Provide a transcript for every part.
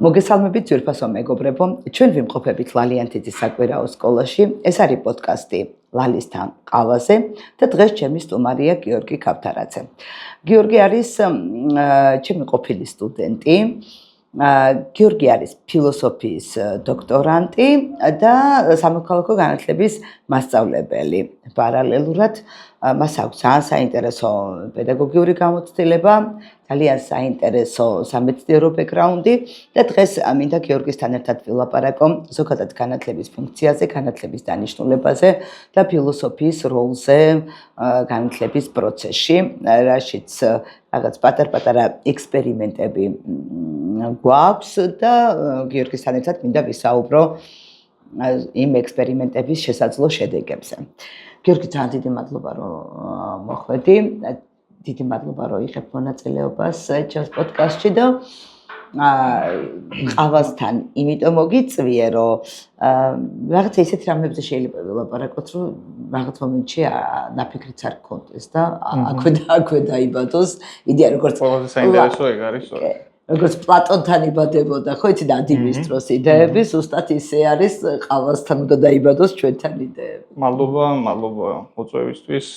მოგესალმებით ძვირფასო მეგობრებო, ჩვენ ვიმყოფებით ლალიანთიძის საკვირაო სკოლაში. ეს არის პოდკასტი ლალისთან ყავაზე და დღეს ჩემი სტუმარია გიორგი ქავთარაძე. გიორგი არის ჩემი ყოფილი სტუდენტი. გიორგი არის ფილოსოფიის დოქტორანტი და სამოქალაქო განათლების მასწავლებელი. პარალელურად მას აქვს ძალიან საინტერესო პედაგოგიური გამოცდილება, ძალიან საინტერესო სამეცნიერო ბექგრაუნდი და დღეს მინდა გიორგისთან ერთად ვილაპარაკო ზოგადად განათლების ფუნქციაზე, განათლების დანიშნულებაზე და ფილოსოფიის როლზე განათლების პროცესში, რაშიც რაღაც პატარ-პატარა ექსპერიმენტები გვაქვს და გიორგისთან ერთად მინდა ვისაუბრო იმ ექსპერიმენტების შესაძლო შედეგებზე. გიორგი, ძალიან დიდი მადლობა, რომ მოხვედი. დიდი მადლობა, რომ იღებ მონაწილეობას ჩემს პოდკასტში და ყავასთან იმიტომ მოგიწვიე, რომ რაღაცა ისეთ რამებზე შეიძლება ვილაპარაკოთ, რომ რაღაც მომენტში ნაფიქრიც არ გქონდეს და აქვე დაიბადოს იდეა, როგორც ყველაზე საინტერესო ეგ არის, როგორც პლატონთან იბადებოდა, ხო იცი და ადიმისტროს იდეები, ზუსტად ისე არის ყავასთან უნდა დაიბადოს ჩვენთან იდეები. მადლობა მოწვევისთვის.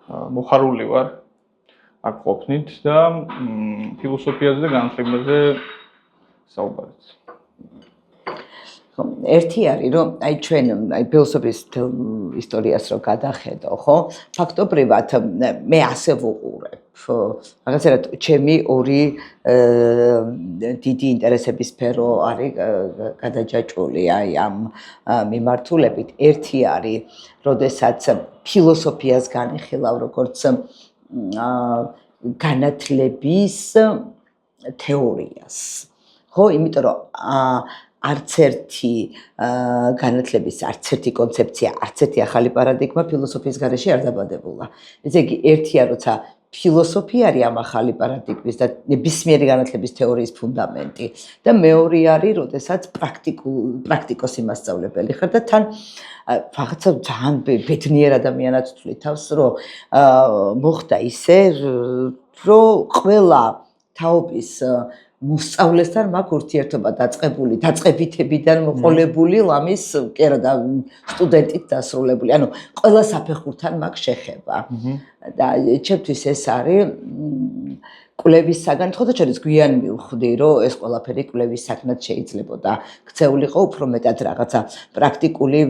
მოხარული ვარ აქ ყოფნით და ფილოსოფიაზე და განათლებაზე საუბარით. ერთი არის, რომ ჩვენ ფილოსოფიის ისტორიას რო გადახედო, ხო? ფაქტობრივად მე ასე ვუყურებ. რაღაცერად ჩემი ორი დიდი ინტერესების სფერო არის გადაჯაჭვული აი ამ მიმართულებით. ერთი არის, როდესაც ფილოსოფიას განიხილავ როგორც განათლების თეორიას. ხო, იმიტომ რომ არც ერთი განათლების არც ერთი კონცეფცია, არც ერთი ახალი პარადიგმა ფილოსოფიის გარეშე არ დაბადებულა. ესე იგი, ერთია, როცა ფილოსოფია არის ამ ახალი პარადიგმის და ნებისმიერი განათლების თეორიის ფუნდამენტი და მეორე არის, როდესაც პრაქტიკოსი მასწავლებელი ხარ და თან რაღაცა ძალიან ბედნიერ ადამიანად ვთვლი თავს, რომ მოხდა ისე, რომ ყველა თაობის მოსწავლესთან მაქვს ურთიერთობა დაწყებითებიდან მოყოლებული, ლამის კერა და სტუდენტით დასრულებული. ანუ ყველა საფეხურთან მაქვს შეხება. და ჩემთვის ეს არის კვლევის საგანი, ხო და შეიძლება გვიან მივხვდი, რომ ეს ყველაფერი კვლევის საგნად შეიძლებოდა ქცეულიყო, უფრო მეტად რაღაცა პრაქტიკული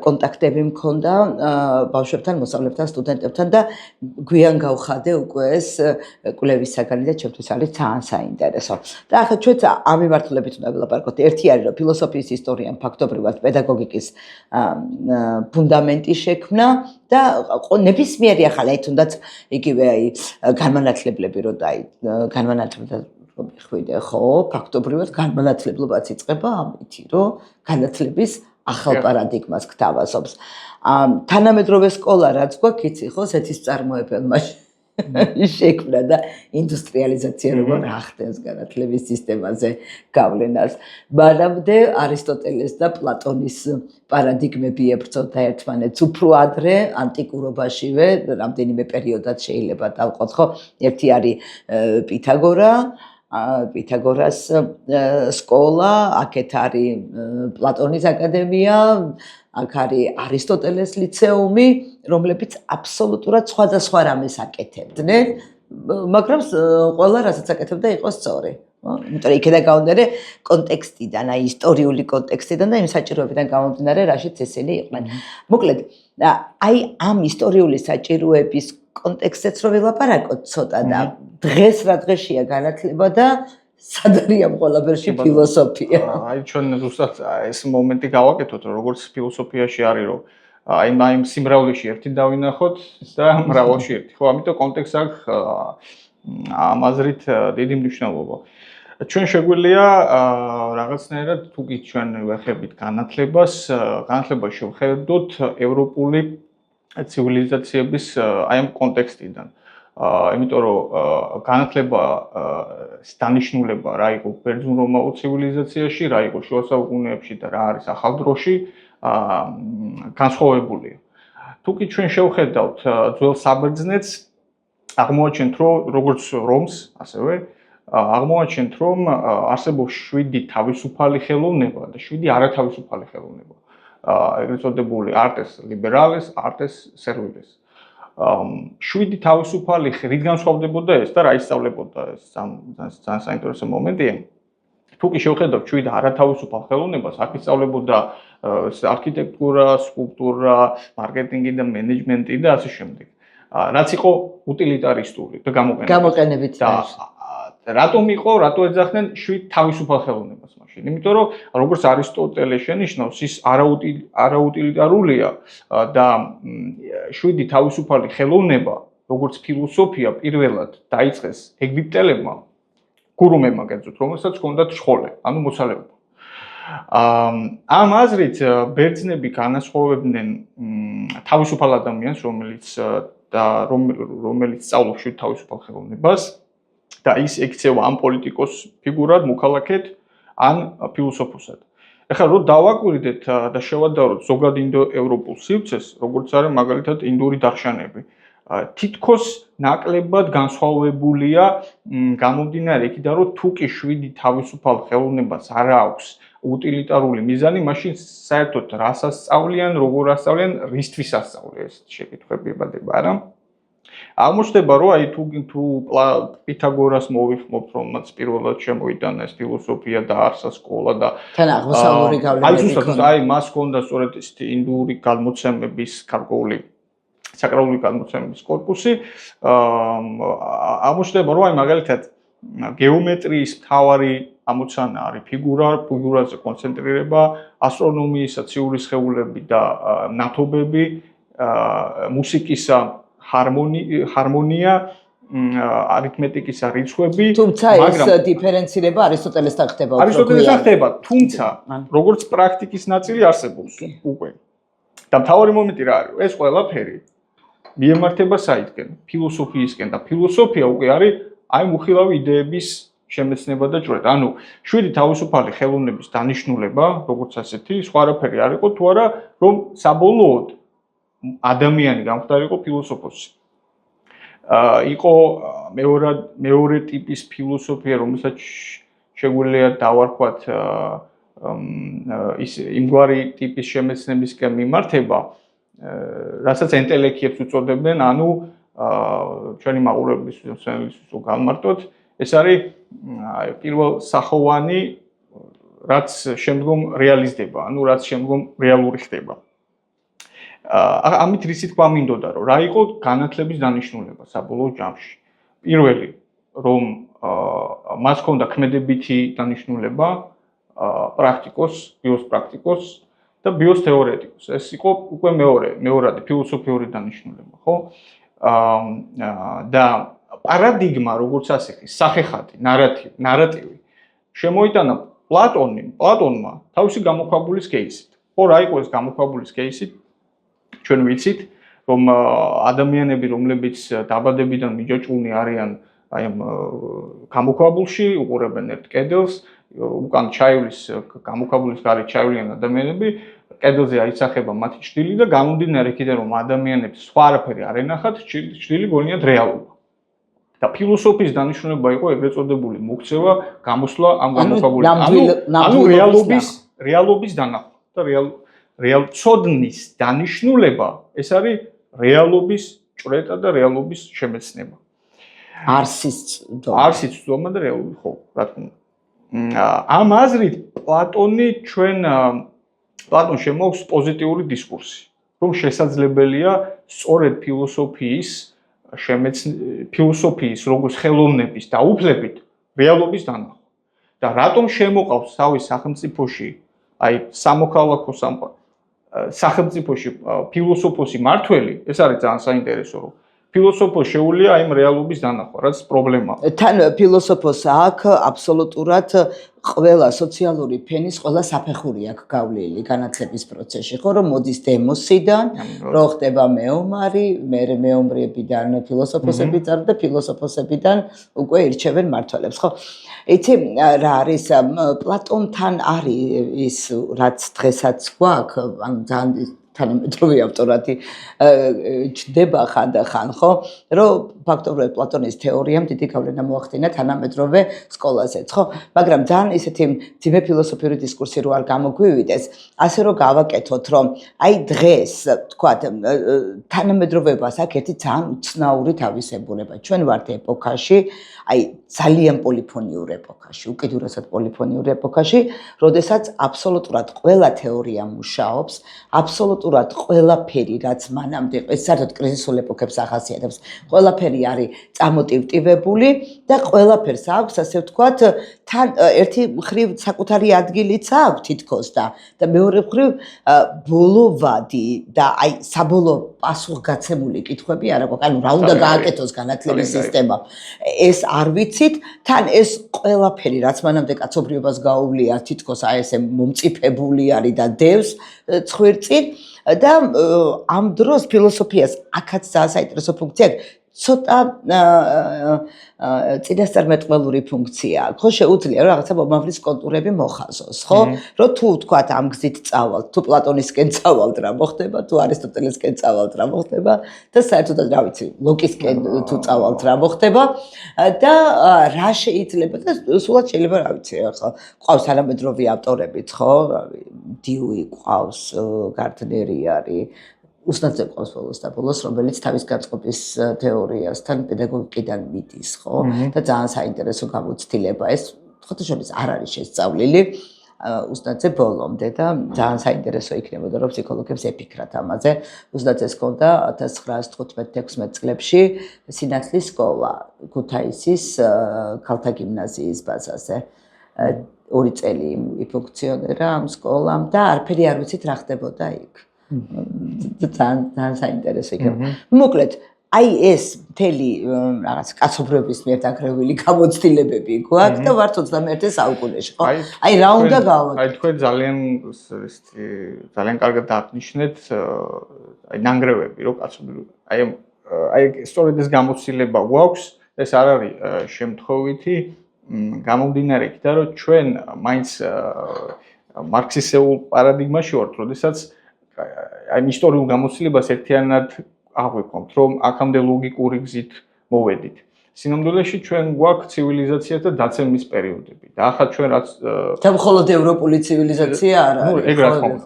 კონტაქტები მქონდა ბავშვებთან, მოსწავლეებთან, სტუდენტებთან და გვიან გავხადე უკვე ეს კვლევის საგანი და ჩემთვის არის ძალიან საინტერესო. და ახლა ჩვენც ამ მიმართულებით უნდა ვილაპარაკოთ. ერთი არის, რომ ფილოსოფიის ისტორიამ ფაქტობრივად პედაგოგიკის ფუნდამენტი შექმნა და ნებისმიერი ახალი, აი თუნდაც იგივე აი განმანათლებლები რო განმანათლებლად ხვიდე, ხო, ფაქტობრივად განმანათლებლობაც იწყება ამით, რომ განათლების ახალ პარადიგმას გთავაზობს. თანამედროვე სკოლა რაც გვაქვს, იცი, ხო, ზეთის წარმოებელმა შექმნა და ინდუსტრიალიზაცია როგორ ახდენს განათლების სისტემაზე გავლენას. მანამდე არისტოტელეს და პლატონის პარადიგმები ებრძოდა ერთმანეთს უფრო ადრე ანტიკურობაშივე, რამდენიმე პერიოდად შეიძლება დავყოთ, ხო? ერთი არის პითაგორას სკოლა, აქეთ არის პლატონის აკადემია, აქ არის არისტოტელეს ლიცეუმი, რომლებიც აბსოლუტურად სხვადასხვა რამეს აკეთებდნენ, მაგრამ ყველა რასაც აკეთებდა იყო სწორი. იმიტომ რომ იქიდან გამომდინარე კონტექსტიდან, აი ისტორიული კონტექსტიდან და იმ საჭიროებიდან გამომდინარე, რაშიც ესენი იყვნენ. მოკლედ, აი ამ ისტორიული საჭიროების კონტექსტშიც რო ვილაპარაკოთ ცოტა და დღეს რა დღეშია განათლება და სად არის ამ ყველაფერში ფილოსოფია? აი ჩვენ ზუსტად ეს მომენტი გავაკეთოთ, რომ როგორც ფილოსოფიაში არის, რომ აი სიმრავლეში ერთი დავინახოთ და მრავალში ერთი. ხო, ამიტომ კონტექსტს აქვს ამაზრით დიდი მნიშვნელობა. ჩვენ შეგვიძლია რაღაცნაირად თუ კი ჩვენ ვეხებით განათლებას შევხედოთ ევროპული ცივილიზაციების აი ამ კონტექსტიდან. იმიტომ რომ განათლების დანიშნულება რა იყო ბერძნულ-რომაულ ცივილიზაციაში, რა იყო შუა საუკუნეებში და რა არის ახალ დროში, განსხვავებულია. თუ კი ჩვენ შევხედავთ ძველ საბერძნეთს, აღმოაჩენთ, რომ როგორც რომს, ასევე აღმოაჩენთ, რომ არსებობს 7 თავისუფალი ხელოვნება და 7 არათავისუფალი ხელოვნება. ეგრეთ წოდებული artes liberales, artes serviles. 7 თავისუფალი რით განსხვავდებოდა ეს და რა ისწავლებოდა ეს ძალიან საინტერესო მომენტია. თუ კი შევხედავთ 7 არათავისუფალ ხელოვნებას, აქ ისწავლებოდა არქიტექტურა, სკულპტურა, მარკეტინგი და მენეჯმენტი და ასე შემდეგ. რაც იყო უტილიტარისტული და გამოყენებითი და რატომ ეძახდნენ 7 თავისუფალ ხელოვნებას მაშინ? იმიტომ რომ როგორც არისტოტელე შენიშნავს, ის არაუტილიტარულია და 7 თავისუფალი ხელოვნება, როგორც ფილოსოფია პირველად დაიწყეს ეგვიპტელებმა, გურუმებმა კერძოდ, რომელსაც ჰქონდათ შხოლე, ანუ მოცალება. ამ აზრით ბერძნები განასხვავებდნენ თავისუფალ ადამიანს, რომელიც სწავლობს 7 თავისუფალ ხელოვნებას და ის ექცევა ამ პოლიტიკოს ფიგურად, მოქალაქედ ან ფილოსოფოსად. ეხლა რო დავაკვირდეთ და შევადაროთ ზოგად ინდოევროპულ სივრცეს, როგორც არის მაგალითად ინდური დარშანები, თითქოს ნაკლებად განსხვავებულია გამომდინარე იქიდან, რომ თუ კი 7 თავისუფალ ხელოვნებას არ აქვს უტილიტარული მიზანი, მაშინ საერთოდ რას ასწავლიან, როგორ ასწავლიან, რისთვის ასწავლიან ეს შეკითხვები ებადება, არა? აღმოჩნდება, რომ აი თუ პითაგორას მოვიხმობთ, რომელმაც პირველად შემოიტანა ეს ფილოსოფია და არსა სკოლა და თან აღმოსავლური გავლენები ჰქონდა. აი მას ჰქონდა სწორედ ეს ინდური გადმოცემების გარკვეული საკრალური გადმოცემების კორპუსი. აღმოჩნდება, რომ აი მაგალითად გეომეტრიის მთავარი ამოცანა არის ფიგურაზე კონცენტრირება, ასტრონომიისა, ციური სხეულები და ნათობები, მუსიკისა ჰარმონია, არითმეტიკისა რიცხვები, თუმცა ეს დიფერენცირება არისტოტელესთან ხდება. არისტოტელესთან ხდება, თუმცა როგორც პრაქტიკის ნაწილი არსებობს უკვე. და მთავარი მომენტი რა არის? ეს ყველაფერი მიემართება საითკენ? ფილოსოფიისკენ და ფილოსოფია უკვე არის აი მუხილავი იდეების შემეცნება და ჭვრეტა. ანუ 7 თავისუფალი ხელოვნების დანიშნულება, როგორც ასეთი, სხვა არაფერი არ იყო თუ არა, რომ საბოლოოდ ადამიანი გამხდარიყო ფილოსოფოსი. იყო მეორე ტიპის ფილოსოფია, რომელსაც შეგვიძლია დავარქვათ ის იმგვარი ტიპის შემეცნებისკენ მიმართება, რასაც ენტელექიებს უწოდებენ, ანუ ჩვენი მაყურებლისთვის გავმარტოთ, ეს არის პირველსახოვანი, რაც შემდგომ რეალიზდება, ანუ რაც შემდგომ რეალური ხდება. ამით რისი თქვა მინდოდა, რომ რა იყო განათლების დანიშნულება საბოლოო ჯამში. პირველი, რომ მას ჰქონდა ქმედებითი დანიშნულება, bios practicos და bios theoreticos. ეს იყო უკვე მეორადი ფილოსოფიური დანიშნულება, ხო? და პარადიგმა, როგორც ასეთი, სახეხატი, ნარატივი შემოიტანა პლატონმა თავისი გამოქვაბულის кейსით. ხო, რა იყო ეს გამოქვაბულის кейსით? ჩვენ ვიცით, რომ ადამიანები, რომლებიც დაბადებიდან მიჯაჭვულნი არიან აი ამ გამოქვაბულში, უყურებენ ერთ კედელს, უკან ჩაივლის გამოქვაბულის გარეთ ჩაივლიან ადამიანები, კედელზე აისახება მათი ჭრილი და გამომდინარე იქიდან, რომ ადამიანებს სხვა არაფერი არ ენახათ, ჭრილი გონიათ რეალობა. და ფილოსოფიის დანიშნულება იყო ეგრეთ წოდებული მოქცევა, გამოსვლა ამ გამოქვაბულიდან. ანუ რეალობის დანახვა და ცოდნის დანიშნულება ეს არის რეალობის ჭრეტა და რეალობის შემეცნება. არსის ცდომა და რეალური, ხო, რა თქმა უნდა. ამ აზრით პლატონ შემოაქვს პოზიტიური დისკურსი, რომ შესაძლებელია სწორედ ფილოსოფიის როგორც ხელოვნების დაუფლებით რეალობის დანახვა. და რატომ შემოყავს თავის სახელმწიფოში, აი სამოქალაქო სახელმწიფოში ფილოსოფოსი მართველი, ეს არის ძალიან საინტერესო, რომ ფილოსოფოს შეუძლია აი რეალობის დანახვა, რაც პრობლემაა. თან ფილოსოფოს აქ აბსოლუტურად ყველა სოციალური ფენის ყველა საფეხური აქვს გავლილი განათლების პროცესში, ხო, რომ მოდის დემოსიდან, რო ხდება მეომარი, მეომრებიდან ფილოსოფოსები წარდა და ფილოსოფოსებიდან უკვე ირჩევენ მმართველებს, ხო? იცი რა არის პლატონთან არის ის რაც დღესაც გვაქვს, ანუ ძალიან თანამედროვე ავტორატი ჩდება ხანდახან, ხო, რომ ფაქტობრივად პლატონის თეორიამ დიდი გავლენა მოახდინა თანამედროვე სკოლაზეც, ხო? მაგრამ ძალიან ისეთი ძიმე ფილოსოფიური დისკურსი რო არ გამოგვივიდეს, ასე რომ გავაკეთოთ, რომ აი დღეს, თქვათ, თანამედროვეობას აქვს ერთი ძალიან უცნაური თავისებურება. ჩვენ ვართ ეპოქაში, აი ძალიან პოლიფონიურ ეპოქაში, უკიდურესად პოლიფონიურ ეპოქაში, როდესაც აბსოლუტურად ყველა თეორია მუშაობს, აბსოლუტურად ყველაფერი, რაც მანამდე, ეს საერთოდ კრიზისულ ეპოქებს ახასიათებს, ყველაფერი არის წამოტივტივებული და ყველაფერს აქვს, ასე ვთქვათ, თან ერთი მხრივ საკუთარი ადგილიც აქვს თითქოს და მეორე მხრივ ბოლო ვადი და აი საბოლოო პასუხგაცემული კითხვები არ აქვს, ანუ რა უნდა გააკეთოს განათლების სისტემამ. ეს არ ვიცით, თან ეს ყველაფერი, რაც მანამდე კაცობრიობას გაუვლია, თითქოს აი ესე მომწიფებული არის და დევს ცხვირწინ და ამ დროს ფილოსოფიას აქაც ძალიან საინტერესო ფუნქცია აქვს. ცოტა წინასწარმეტყველური ფუნქცია აქვს. ხო, შეუძლია რომ რაღაცა მომავლის კონტურები მოხაზოს, ხო? რომ თუ თქვათ ამ გზით წავალთ, თუ პლატონისკენ წავალთ, რა მოხდება, თუ არისტოტელესკენ წავალთ, რა მოხდება და საერთოდაც რა ვიცი, ლოკისკენ თუ წავალთ, რა მოხდება და რა შეიძლება და სულად შეიძლება რა ვიცი, ხო? ყავს თანამედროვე ავტორებიც, ხო? დიუი ყავს, გარდნერი არის უსნაძე ყავს ბოლოს და ბოლოს, რომელიც თავის განწყობის თეორიასთან პედაგოგიკიდან მიდის, ხო? და ძალიან საინტერესო გამოცდილება ეს, ფოტოშოპის არ არის შესწავლილი უსნაძე ბოლომდე და ძალიან საინტერესო იქნებოდა, რომ ფსიქოლოგებს ეფიქრათ ამაზე. უსნაძეს ჰქონდა 1915-16 წლებში სინათლის სკოლა ქუთაისის ქალთა გიმნაზიის ბაზაზე. 2 წელი იფუნქციონერა ამ სკოლამ და არაფერი არ ვიცით რა ხდებოდა იქ. ძალიან საინტერესო იქნება. მოკლედ, აი ეს მთელი რაღაც კაცობრიობის მიერ დაგრევილი გამოცდილებები გვაქვს და ვართ 21 საუკუნეში, ხო? აი რა უნდა გავაკეთოთ? აი თქვენ ძალიან კარგად დაანიშნეთ აი ნანგრევები, რომ კაცობრიობა. აი სწორედ ეს გამოცდილება გვაქვს, ეს არ არის შემთხვევითი გამომდინარე იქიდან, რომ ჩვენ მაინც მარქსისტულ პარადიგმაში ვართ, როდესაც აი ისტორიულ გამოცდილებას ერთიანად აღვიქვამთ, რომ აქამდე ლოგიკური გზით მოვედით. სინამდვილეში ჩვენ გვაქვს ცივილიზაცია და დაცემის პერიოდები. და ახლა ჩვენ რაც და მხოლოდ ევროპული ცივილიზაცია არ არის. ნუ ეგ რა თქმა უნდა,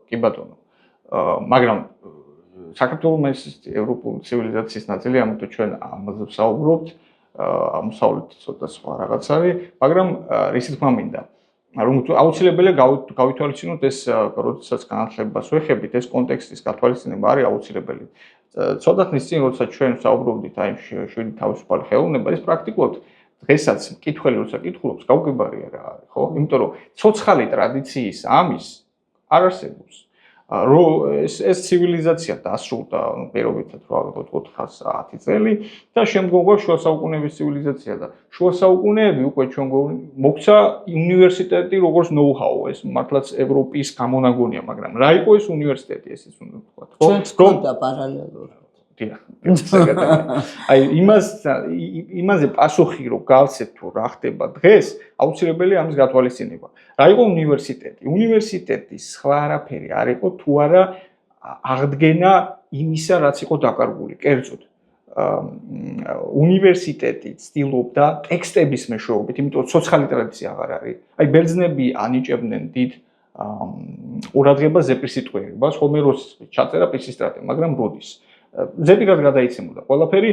კი ბატონო. მაგრამ საქართველოს ეს ევროპული ცივილიზაციის ნაწილი, ამიტომ ჩვენ ამაზე ვსაუბრობთ, აღმოსავლეთ ცოტა სხვა რაღაც არის, მაგრამ რისი თქმა მინდა რომ აუცილებელია გავითვალისწინოთ ეს, როდესაც განათლებას ვეხებით, ეს კონტექსტის გათვალისწინება არის აუცილებელი. ცოტა ხნის წინ, როდესაც ჩვენ ვსაუბრობდით აი შვიდი თავისუფალი ხელოვნება, ეს პრაქტიკულად დღესაც მკითხველი როცა კითხულობს, გავგებარია რა არის, ხო? იმიტომ რომ ცოცხალი ტრადიციის ამის არ არსებობს. რომ ეს ცივილიზაცია დასრულდა პირობითად რა ვიყოთ 410 წელი და შემდგომ გვაქვს შუა საუკუნეების ცივილიზაცია და შუა საუკუნეები უკვე ჩვენ მოგცა უნივერსიტეტი როგორც ნოუ-ჰაუ ეს მართლაც ევროპის გამონაგონია, მაგრამ რა იყო ეს უნივერსიტეტი ესეც უნდა ვთქვათ, ხო? ჩვენც გვქონდა პარალელურად. აი იმაზე პასუხი რომ გავცეთ თუ რა ხდება დღეს, აუცილებელია ამის გათვალისწინება. რა იყო უნივერსიტეტი? უნივერსიტეტის სხვა არაფერი არ იყო თუ არა აღდგენა იმისა, რაც იყო დაკარგული. კერძოდ, უნივერსიტეტი ცდილობდა ტექსტების მეშვეობით, იმიტომ რომ ცოცხალი ტრადიცია აღარ არის. აი ბერძნები ანიჭებდნენ დიდ ყურადღებას ზეპირსიტყვიერებას, ჰომეროს ჩაწერა პისისტრატე, მაგრამ როდის? ზეპირად გადაიცემოდა ყველაფერი,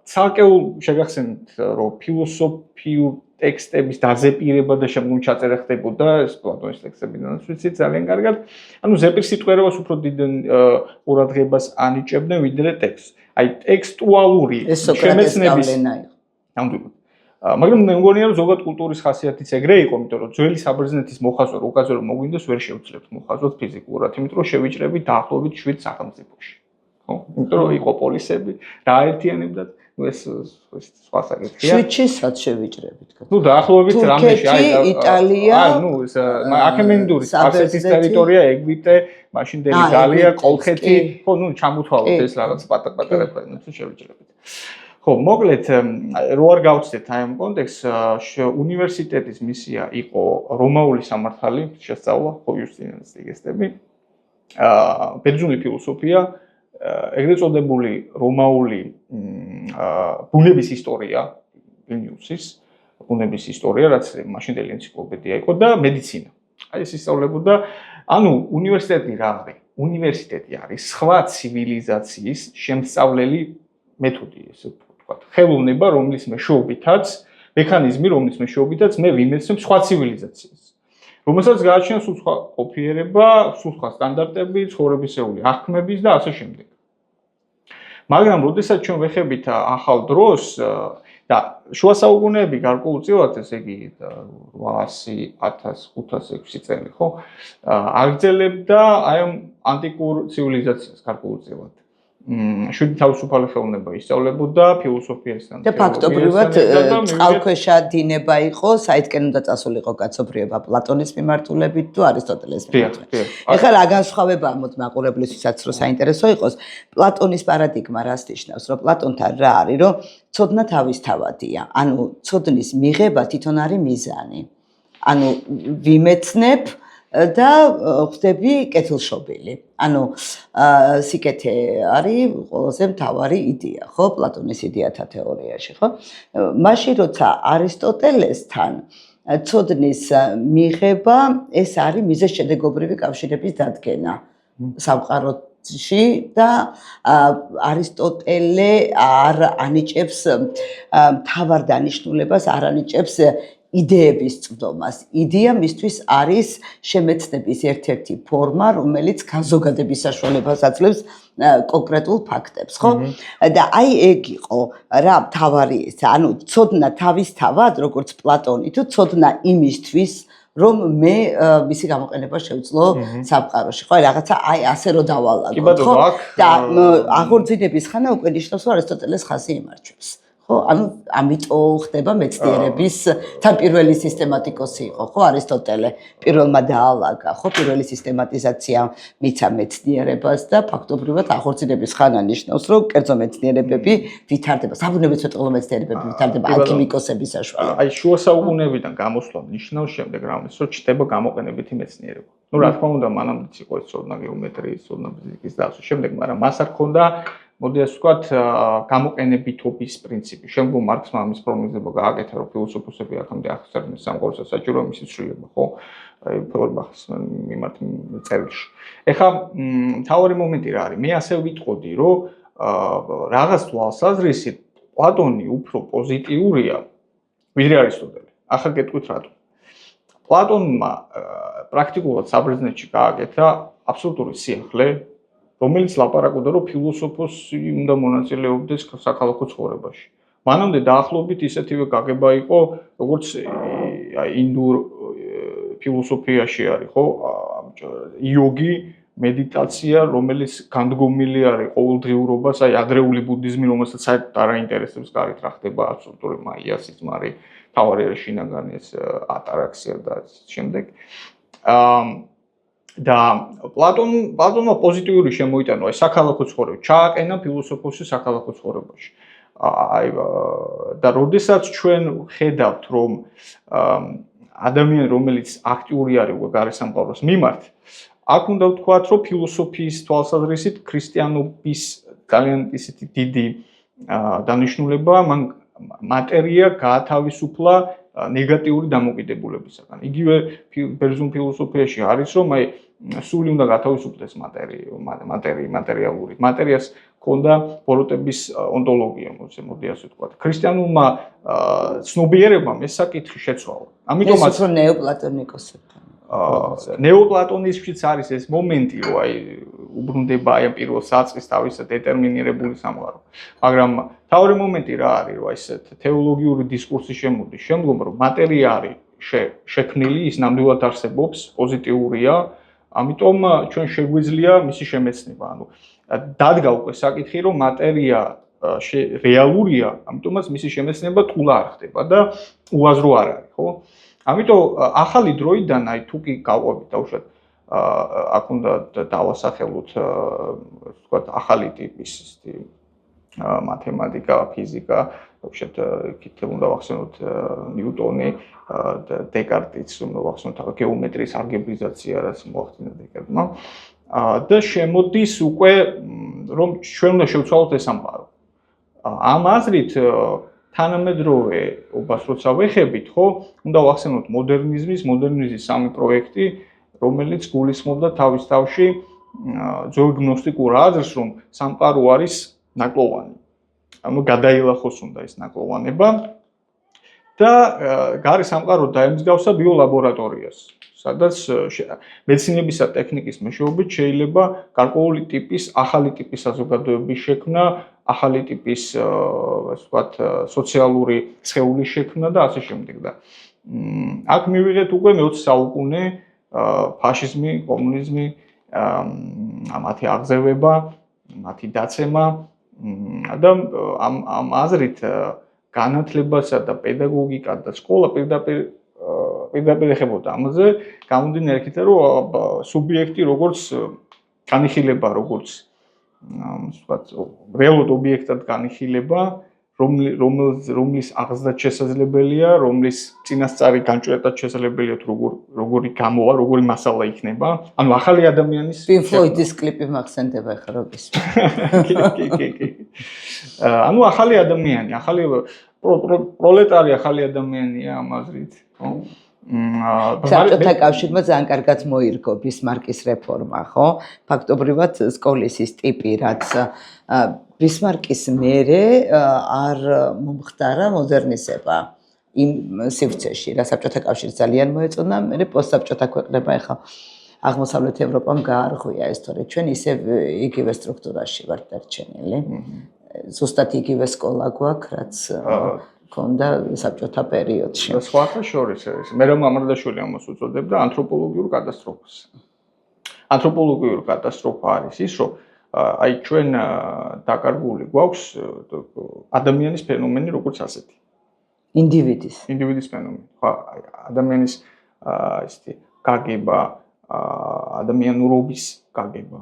ცალკეულ შეგახსენებთ, რომ ფილოსოფიურ ტექსტების დაზეპირება და შემდგომ ჩაწერა ხდებოდა ეს პლატონის ტექსტებიდან ვიცით ძალიან კარგად. ანუ ზეპირსიტყვიერებას უფრო დიდ ყურადღებას ანიჭებდნენ ვიდრე ტექსტს. აი ტექსტუალური შემეცნების ნამდვილად. მაგრამ მე მგონია რომ ზოგად კულტურის ხასიათიც ეგრე იყო, იმიტომ რომ ძველი საბერძნეთის მოხაზვა რო უკაზე რომ მოგვინდეს ვერ შევძლებთ მოხაზვას ფიზიკურად, იმიტომ რომ შევიჭრებით დაახლოებით 7 სახელმწიფოში. ხო? იმიტომ რომ იყო პოლისები, რა აერთიანებდათ, ნუ ეს სხვა საკითხია. 7-ში სად შევიჭრებით? ნუ დაახლოებით რამეში, აი იტალია, ნუ ეს აქემენიდური სპარსეთის ტერიტორია, ეგვიპტე, მაშინდელი გალია, კოლხეთი, ხო, ნუ ჩამოთვალოთ ეს რაღაც პატარ-პატარა ქვეყნებს შევიჭრებით. ხო, მოკლედ, რო არ გავცდეთ აი ამ კონტექსტს, უნივერსიტეტის მისია იყო რომაული სამართალი შესწავლა, ხო, იუსტინიანეს ტექსტები. ბერძნული ფილოსოფია, ეგრეთ წოდებული რომაული ბუნების ისტორია, ვილნიუსის ბუნების ისტორია, რაც მაშინდელი ენციკლოპედია იყო და медиცინა. აი ეს ისწავლებოდა, ანუ უნივერსიტეტი რა არის? უნივერსიტეტი არის სხვა ცივილიზაციის შემსწავლელი მეთოდი, ესე ვთქვათ. ხელოვნება, რომლის მეშვეობითაც, მექანიზმი, რომლის მეშვეობითაც მე ვიმეცნებ სხვა ცივილიზაციას. რომელსაც გააჩნია სულ სხვა ყოფიერება, სულ სხვა სტანდარტები, ცხოვრებისეული აღქმების და ასე შემდეგ. მაგრამ როდესაც ჩვენ ვეხებით ახალ დროს და შუა საუკუნეები გარკვეულწილად, ესე იგი 800, 1500-600 წელი, ხო? აგრძელებდა აი ამ ანტიკურ ცივილიზაციას გარკვეულწილად. შვიდი თავისუფალი ხელოვნება ისწავლებოდა ფილოსოფიასთან. და ფაქტობრივად წყალქვეშა დინება იყო, საითკენ უნდა წასულიყო კაცობრიობა პლატონის მიმართულებით თუ არისტოტელეს მიმართულებით. ეხლა რა განსხვავებაა მოდი მაყურებლისთვისაც რომ საინტერესო იყოს, პლატონის პარადიგმა რას ნიშნავს, რომ პლატონთან რა არის, რომ ცოდნა თავისთავადია. ანუ ცოდნის მიღება თვითონ არის მიზანი. ანუ ვიმეცნებ და ხდები კეთილშობილი. ანუ სიკეთე არის ყველაზე მთავარი იდეა, ხო, პლატონის იდეათა თეორიაში, ხო? მაშინ როცა არისტოტელესთან ცოდნის მიღება, ეს არის მიზეზშედეგობრივი კავშირების დადგენა სამყაროში და არისტოტელე არ ანიჭებს მთავარ დანიშნულებას, არ ანიჭებს იდეების წვდომას. იდეა მისთვის არის შემეცნების ერთ-ერთი ფორმა, რომელიც განზოგადების საშუალებას აძლევს კონკრეტულ ფაქტებს, ხო? და აი ეგ იყო რა მთავარი ეს, ანუ ცოდნა თავისთავად, როგორც პლატონი, თუ ცოდნა იმისთვის, რომ მე მისი გამოყენება შევძლო სამყაროში. ხო, რაღაცა აი ასე რომ დავალაგოთ, ხო? და აღორძინების ხანა უკვე ნიშნავს, რომ არისტოტელეს ხაზი იმარჯვებს. ხო, ანუ ამიტომ ხდება მეცნიერების თან პირველი სისტემატიკოსი იყო, ხო, არისტოტელე. პირველმა დაალაგა, ხო, პირველი სისტემატიზაცია მიცა მეცნიერებას და ფაქტობრივად აღორძინების ხანა ნიშნავს, რომ კერძო მეცნიერებები ვითარდება, საბუნებისმეტყველო მეცნიერებები ვითარდება ალქიმიკოსების საშუალებით. აი შუა საუკუნეებიდან გამოსვლა ნიშნავს შემდეგ რამეს, რომ ჩდება გამოყენებითი მეცნიერება. ნუ რა თქმა უნდა, მანამდეც იყო ეს ცოდნა გეომეტრიის, ცოდნა ფიზიკის და ასე შემდეგ, მაგრამ მას არ ჰქონდა მოდი ასე ვთქვათ, გამოყენებითობის პრინციპი. შემდგომ მარქსმა ამის პროგნოზება გააკეთა, რომ ფილოსოფოსები აქამდე ახსენდნენ სამყაროსაც საჭიროა მისი ცვლილება, ხო? აი ფეერბახის მიმართ წერილში. ეხლა მთავარი მომენტი რა არის? მე ასე ვიტყოდი, რომ რაღაც თვალსაზრისით პლატონი უფრო პოზიტიურია, ვიდრე არისტოტელე. ახლა გეტყვით რატომ? პლატონმა პრაქტიკულად საბერძნეთში გააკეთა აბსოლუტური სიახლე, რომელიც ლაპარაკობდა, რომ ფილოსოფოსი უნდა მონაწილეობდეს საქალაქო ცხოვრებაში. მანამდე დაახლოებით ისეთივე გაგება იყო, როგორც ინდურ ფილოსოფიაში არის, ხო? იოგი, медиტაცია, რომელიც განდგომილი არის ყოველდღიურობას, აი ადრეული ბუდიზმი, რომელსაც საერთოდ არ აინტერესებს გარეთ რა ხდება აბსოლუტური მაია, სიზმარი, თავარი შინაგანი ეს ატარაქსია და შემდეგ. და პლატონმა პოზიტიური შემოიტანა აი საქალაქო ცხოვრება, ჩააყენა ფილოსოფოსი საქალაქო ცხოვრებაში. აი და როდესაც ჩვენ ხედავთ, რომ ადამიანი, რომელიც აქტიური არის უკვე გარესამყაროს მიმართ, აქ უნდა ვთქვათ, რომ ფილოსოფიის თვალსაზრისით ქრისტიანობის ძალიან ისეთი დიდი დანიშნულება, მან მატერია გაათავისუფლა ნეგატიური დამოკიდებულებისაგან. იგივე ბერძნულ ფილოსოფიაში არის, რომ აი სული უნდა გათავისუფლდეს მატერიალური. მატერიას ჰქონდა ბოროტების ონტოლოგია, მოდი ასე ვთქვათ. ქრისტიანულმა ცნობიერებამ ეს საკითხი შეცვალა. ამიტომაც უფრო ნეოპლატონიკოსებთან. ნეოპლატონიზმშიც არის ეს მომენტი, რომ აი უბრუნდება აი ამ პირველ საწყის თავის დეტერმინირებული სამყარო. მაგრამ თავი მომენტი რა არის, რომ აი ეს თეოლოგიური დისკურსი შემოდის შემდგომ, რომ მატერია არის შექმნილი, ის ნამდვილად არსებობს, პოზიტიურია, ამიტომ ჩვენ შეგვიძლია მისი შემეცნება. ანუ დადგა უკვე საკითხი, რომ მატერია რეალურია, ამიტომაც მისი შემეცნება თულა არ ხდება და უაზრო არ არის, ხო? ამიტომ ახალი დროიდან აი თუ კი გავყვებით დაუშვათ აქ უნდა დავასახელოთ ვთქვათ ახალი ტიპის მათემატიკა, ფიზიკა, вообще-то კიდევ უნდა ვახსენოთ ნიუტონი, დეკარტიც, უნდა ვახსენოთ გეომეტრიის ალგებრიზაცია, რაც მოახდინა დეკარტმა. და შემოდის უკვე რომ ჩვენ უნდა შევცვალოთ ეს სამყარო. ამ აზრით თანამედროვეობას როცა ვეხებით, ხო, უნდა ვახსენოთ მოდერნიზმის სამი პროექტი, რომელიც გულისხმობდა თავის თავში ძველ გნოსტიკურ აზრს, რომ სამყარო არის ნაკლოვანი. ანუ გადაილახოს უნდა ეს ნაკლოვანება და გარე სამყარო დაემსგავსა ბიოლაბორატორიას, სადაც მეცნიერებისა ტექნიკის მეშვეობით შეიძლება გარკვეული ტიპის, ახალი ტიპის საზოგადოების შექმნა, ახალი ტიპის, ასე ვთქვათ, სოციალური სხეულის შექმნა და ასე შემდეგ და აქ მივიღეთ უკვე მე-20 საუკუნე ფაშიზმი, კომუნიზმი, მათი აღზევება, მათი დაცემა და ამ აზრით განათლებასა და პედაგოგიკა და სკოლა პირდაპირ ეხებოდა ამაზე, გამომდინარე იქით, რომ სუბიექტი როგორც განიხილება, როგორც ვთქვათ, რეალურ ობიექტად განიხილება, რომლის აღზრდაც შესაძლებელია, რომლის წინასწარი განჭვრეტაც შესაძლებელია თუ როგორი გამოვა, როგორი მასალა იქნება. ანუ ახალი ადამიანის Pink Floyd-ის კლიპი მახსენდება ხა რობის. კი. ანუ ახალი ადამიანი, ახალი პროლეტარი ახალი ადამიანია ამ აზრით, ხო? საბჭოთა კავშირმა ძალიან კარგად მოირგო ბისმარკის რეფორმა, ხო? ფაქტობრივად სკოლის ის ტიპი, რაც ბისმარკის მერე არ მომხდარა მოდერნიზება იმ სივრცეში, რა საბჭოთა კავშირს ძალიან მოეწონა, მერე პოსტსაბჭოთა ქვეყნებმა ახლა აღმოსავლეთ ევროპამ გაარღვია ეს, თორე ჩვენ ისევ იგივე სტრუქტურაში ვართ დარჩენილი. ზუსტად იგივე სკოლა გვაქვს, რაც ქონდა საბჭოთა პერიოდში. და სხვათა შორის არის. მე რომ ამარდაშვილი ამას უწოდებდა ანთროპოლოგიურ კატასტროფას. ანთროპოლოგიური კატასტროფა არის ის, რომ აი ჩვენ დაკარგული გვაქვს ადამიანის ფენომენი როგორც ასეთი. ინდივიდის ფენომენი. ხო, ადამიანის ესეთი გაგება, ადამიანურობის გაგება.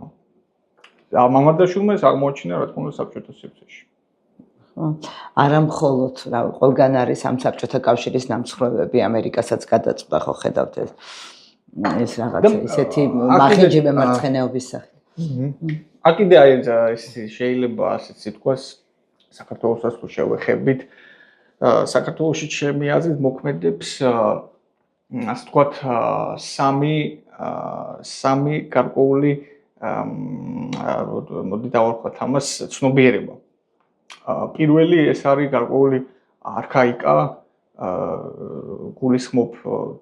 ამარდაშვილმა ეს აღმოაჩინა რა თქმა უნდა საბჭოთა სივრცეში. არა მხოლოდ რა ყველგან არის ამ საბჭოთა კავშირის ნამსხვრევები, ამერიკასაც გადაწყვეტა ხო ხედავთ ეს რაღაცა ისეთი მახინჯი მემარცხენეობის სახე. აქ კიდე აი ეს შეიძლება ასეც ითქვას საქართველოსაც თუ შევეხებით საქართველოში ჩემი აზრით მოქმედებს ასე ვთქვათ სამი გარკვეული მოდი დავარქვათ ამას ცნობიერება. პირველი ეს არის გარკვეული არქაიკა, გულისხმობ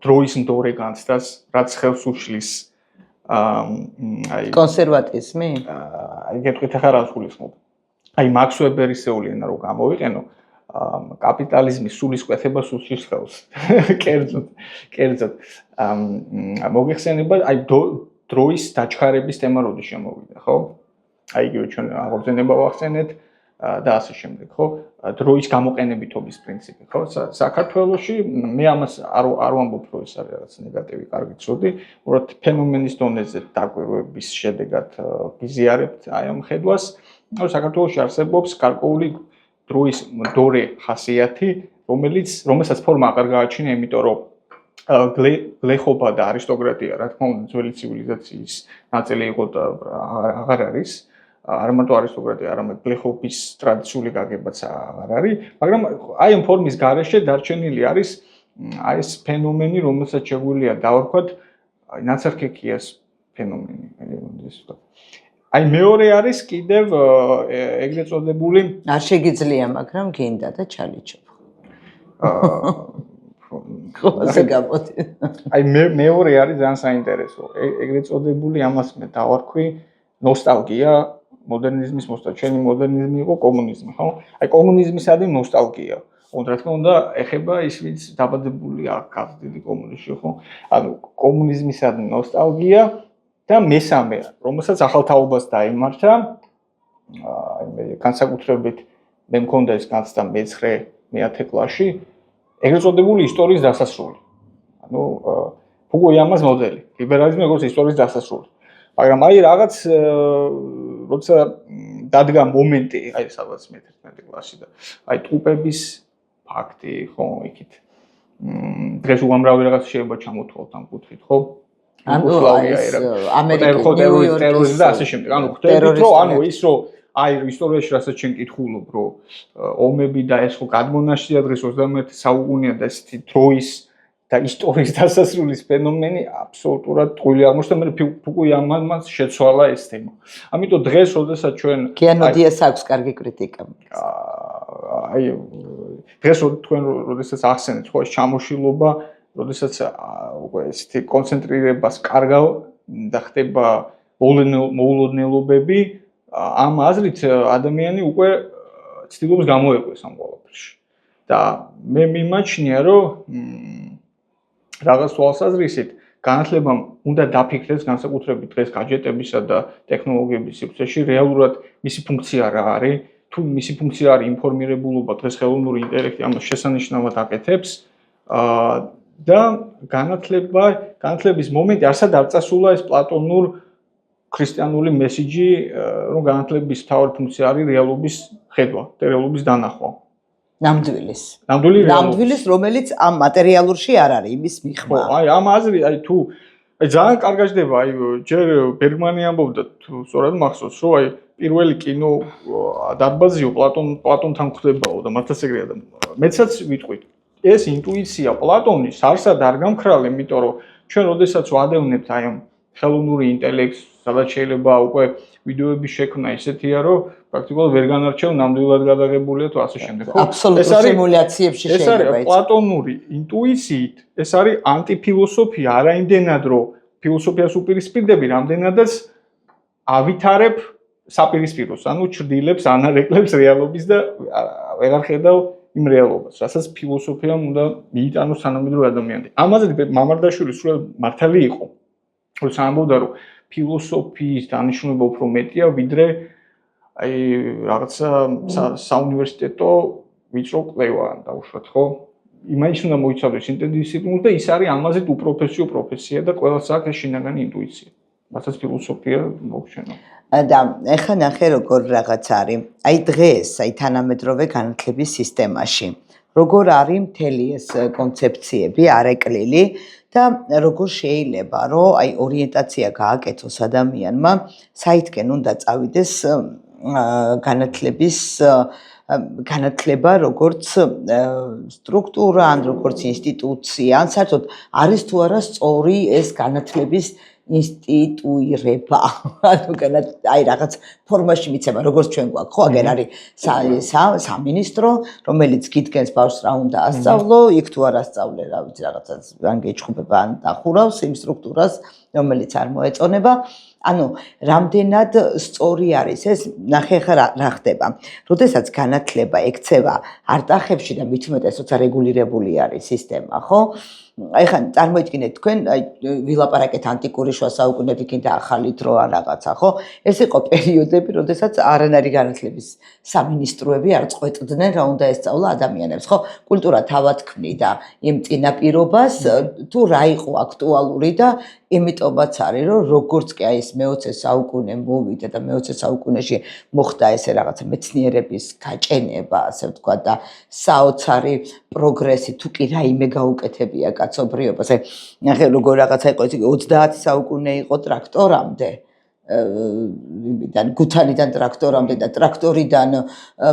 დროის მდორე განცდას, რაც ხელს უშლის აი კონსერვატიზმი? აი გეტყვით ახლა რას გულისხმობ. აი მაქს ვებერისეული ენა რო გამოვიყენო, კაპიტალიზმის სულისკვეთებას უშლის ხელს. კერძოდ მოგეხსენება აი დროის დაჩქარების თემა როდის შემოვიდა, ხო? აი იგივე ჩვენ აღორძინება ვახსენეთ და ასე შემდეგ, ხო? დროის გამოყენებითობის პრინციპი, ხო? საქართველოში მე ამას არ ვამბობ, რომ ეს არის რაღაც ნეგატივი, კარგი, ცუდი, უბრალოდ ფენომენის დონეზე დაკვირვების შედეგად ვიზიარებთ აი ამ ხედვას, რომ საქართველოში არსებობს გარკვეული დროის მდორე ხასიათი, რომელსაც ფორმა აღარ გააჩნია, იმიტომ რომ გლეხობა და არისტოკრატია, რა თქმა უნდა, ძველი ცივილიზაციის ნაწილი იყო და აღარ არის. არ მარტო არისტოკრატია, არამედ გლეხობის ტრადიციული გაგებაც აღარ არის, მაგრამ აი ამ ფორმის გარეშე დარჩენილი არის აი ეს ფენომენი, რომელსაც შეგვიძლია დავარქვათ ნაცარქექიას ფენომენი, ეს ვთქვათ. აი მეორე არის კიდევ ეგრეთ წოდებული არ შეგიძლია, მაგრამ გინდა და ჩალიჩობ. ასე გამოდი. აი მეორე არის ძალიან საინტერესო. ეგრეთ წოდებული ამას მე დავარქვი ნოსტალგია, მოდერნიზმის ჩვენი მოდერნიზმი იყო კომუნიზმი, ხო? აი კომუნიზმისადმი ნოსტალგია. რა თქმა უნდა, ეხება ის, ვინც დაბადებული აქ დიდი კომუნისტში, ხო? ანუ კომუნიზმისადმი ნოსტალგია და მესამე, რომელსაც ახალ თაობას დაემართა, აი მე განსაკუთრებით მე მქონდა ეს განცდა მე-9-10 კლასში, ეგრეთ წოდებული ისტორიის დასასრული. ანუ ფუკუიამას მოდელი, ლიბერალიზმი როგორც ისტორიის დასასრული. მაგრამ აი რაღაც როცა დადგა მომენტი, აი სადაც მე-11 კლასში და აი ტყუპების ფაქტი, ხო, იქით. დღეს უამრავი რაღაც შეიძლება ჩამოთვალოთ ამ კუთხით, ხო? ტერორიზმი და ასე შემდეგ. ანუ ხვდებით რომ ანუ ის რომ აი ისტორიაში რასაც შენ კითხულობ რომ ომები და ეს ხო გადმონაშთია დღეს 21 საუკუნეა და ესეთი დროის და ისტორიის დასასრულის ფენომენი აბსოლუტურად ტყუილი აღმოჩნდა მე ფუკუი ამას შეცვალა ეს თემა. ამიტომ დღეს როდესაც ჩვენ კიანოდიას აქვს კარგი კრიტიკა. აი დღეს თქვენ როდესაც ახსენეთ ხო ეს ჩამოშილობა როდესაც უკვე ესეთი კონცენტრირებას კარგავ და ხდება მოულოდნელობები ამ აზრით ადამიანი უკვე ცდილობს გამოეყვეს ამ ყველაფერში და მე მიმაჩნია რომ რაღაც თვალსაზრისით განათლებამ უნდა დაფიქრდეს განსაკუთრებით დღეს гаджეტებისა და ტექნოლოგიების სივრცეში რეალურად მისი ფუნქცია რა არის თუ მისი ფუნქცია არის ინფორმირებულობა დღეს ხელოვნური ინტელექტი ამას შესანიშნავად აკეთებს და განათლების მომენტი არსად არ წასულა ეს პლატონურ ქრისტიანული მესიჯი რომ განათლების მთავარი ფუნქცია არის რეალობის ხედვა და რეალობის დანახვა ნამდვილის რომელიც ამ მატერიალურში არ არის იმის მიღმა აი ამ აზრი აი თუ ძალიან კარგაჯდება აი ჯერ ბერგმანი ამბობდა თუ სწორად მახსოვს რომ აი პირველი კინო დარბაზიო პლატონთან ხდებაო და მართლაც ეგრეა და მეცაც ვიტყვით ეს ინტუიცია პლატონის არსად არ გამქრალ იმიტომ რომ ჩვენ როდესაც ვადევნებთ აი ამ ხელოვნური ინტელექტს სადაც შეიძლება უკვე ვიდეოების შექმნა ისეთია რომ პრაქტიკულად ვერ განარჩევ ნამდვილად გადაღებულია თუ ასე შემდეგ ხო აბსოლუტურ სიმულაციებში შეიძლება ეს არის პლატონური ინტუიციით ეს არის ანტიფილოსოფია არაიმდენად რომ ფილოსოფიას უპირისპირდები რამდენადაც ავითარებ საპირისპიროს ანუ ჩრდილებს ანარეკლებს რეალობის და ვეღარ ხედავ იმ რეალობას რასაც ფილოსოფიამ უნდა მიიტანოს თანამედროვე ადამიანები ამაზე მამარდაშვილი სულ მართალი იყო როცა ამბობდა რომ ფილოსოფიის დანიშნულება უფრო მეტია ვიდრე აი რაღაცა საუნივერსიტეტო ვიწრო კვლევა დაუშვათ ხო იმაინც უნდა მოიცავდეს ინტერდისციპლინარულად და ის არის ამაზე უპროფესიო პროფესია და ყველას აქვს ეს შინაგანი ინტუიცია რასაც ფილოსოფია მოგჩენო და ეხლა ნახე როგორ რაღაც არის აი დღეს აი თანამედროვე განათლების სისტემაში როგორ არის მთელი ეს კონცეფციები არეკლილი და როგორ შეიძლება რომ აი ორიენტაცია გააკეთოს ადამიანმა საითკენ უნდა წავიდეს განათლება როგორც სტრუქტურა ან როგორც ინსტიტუცია ან საერთოდ არის თუ არა სწორი ეს განათლების ინსტიტუირება ანუ აი რაღაც ფორმაში მიცემა როგორც ჩვენ გვაქვს ხო აგერ არის სამინისტრო რომელიც გიდგენს ბავშვს რა უნდა ასწავლო იქ თუ არ ასწავლე რა ვიცი რაღაცა ან გეჩხუბება ან დახურავს იმ სტრუქტურას რომელიც არ მოეწონება ანუ რამდენად სწორი არის ეს ნახე ხა რა ხდება როდესაც განათლება ექცევა არტახებში და მით უმეტეს როცა რეგულირებული არის სისტემა ხო ეხლა წარმოიდგინეთ თქვენ ვილაპარაკეთ ანტიკური შუა საუკუნეებიდან და ახალი დრო ან რაღაცა ხო ეს იყო პერიოდები როდესაც არანაირი განათლების სამინისტროები არ წყვეტდნენ რა უნდა ესწავლა ადამიანებს ხო კულტურა თავად ქმნიდა იმ წინაპირობას თუ რა იყო აქტუალური და იმიტომაც არის რომ როგორც კი აი ეს მე-20 საუკუნე მოვიდა და მე-20 საუკუნეში მოხდა ესე რაღაცა მეცნიერების გაჭენება ასე ვთქვა და საოცარი პროგრესი თუ კი რაიმე გაუკეთებია კაცობრიობას აი ნახე როგორ რაღაცა იყო ეს 30 საუკუნე იყო ტრაქტორამდე იმიდან გუთანიდან ტრაქტორამდე და ტრაქტორიდან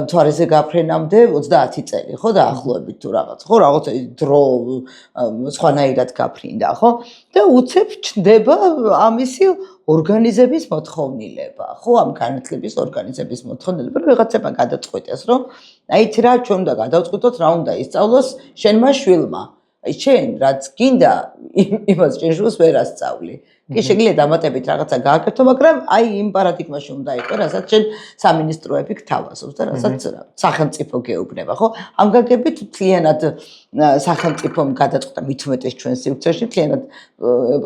მთვარეზე გაფრენამდე 30 წელი ხო დაახლოებით თუ რაღაც ხო რაღაც დრო სხვანაირად გაფრინდა ხო და უცებ ჩნდება ამისი ორგანიზების მოთხოვნილება ხო ამ განათლების ორგანიზების მოთხოვნილება რომ ვიღაცებმა გადაწყვიტეს რომ აი რა ჩვენ უნდა გადავწყვიტოთ რა უნდა ისწავლოს შენმა შვილმა აი შენ რაც გინდა იმას შენ შვილს ვერ ასწავლი კი შეგიძლია დამატებით რაღაცა გააკეთო მაგრამ აი იმ პარადიგმაში უნდა იყოს რასაც შენ სამინისტროები გთავაზობს და რასაც სახელმწიფო გეუბნება ხო ამ გაგებით მთლიანად სახელმწიფომ გადაწყვეტა მით უმეტეს ჩვენ სივრცეში მთლიანად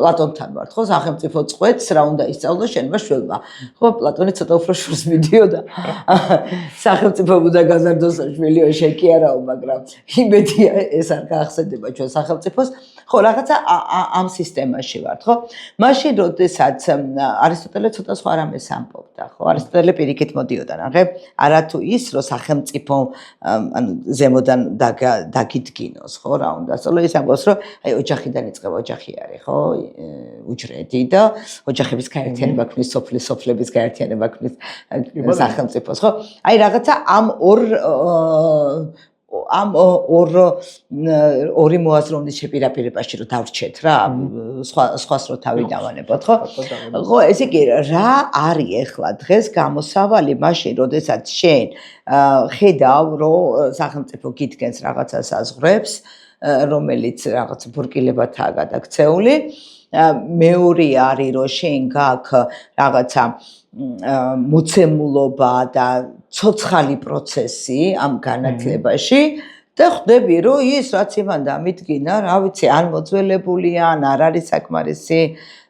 პლატონთან ვართ ხო სახელმწიფო წყვეტს რა უნდა ისწავლოს შენმა შვილმა ხო პლატონი ცოტა უფრო შორს მიდიოდა სახელმწიფო უნდა გაზარდოს შვილიო შენ კი არაო მაგრამ იმედია ეს არ გაახსენდება ჩვენ სახელმწიფოს ხო რაღაცა ამ სისტემაში ვართ ხო მაშინ როდესაც არისტოტელე ცოტა სხვა რამეს ამბობდა, ხო? არისტოტელე პირიქით მოდიოდა, ნახე, არა თუ ის, რომ სახელმწიფო ანუ ზემოდან დაგიდგინოს, ხო, რა უნდა სწავლო, ის ამბობს, რომ აი ოჯახიდან იწყება, ოჯახი არის, ხო? უჯრედი და ოჯახების გაერთიანება ქმნის სოფლის, სოფლების გაერთიანება ქმნის სახელმწიფოს, ხო? აი რაღაცა ამ ორი მოაზროვნის შეპირაპირებაში რომ დავრჩეთ რა, სხვას რო თავი დავანებოთ, ხო? ხო, ესე იგი რა არის ახლა დღეს გამოსავალი მაშინ, როდესაც შენ ხედავ, რომ სახელმწიფო გიდგენს რაღაცა საზღვრებს, რომელიც რაღაც ბურკილებათაა გადაქცეული. მეორე არის, რომ შენ გაქვს რაღაცა მოცემულობა და ცოცხალი პროცესი ამ განათლებაში და ხვდები, რომ ის რაც იმან დამიდგინა, რა ვიცი, ან მოძველებულია, ან არ არის საკმარისი,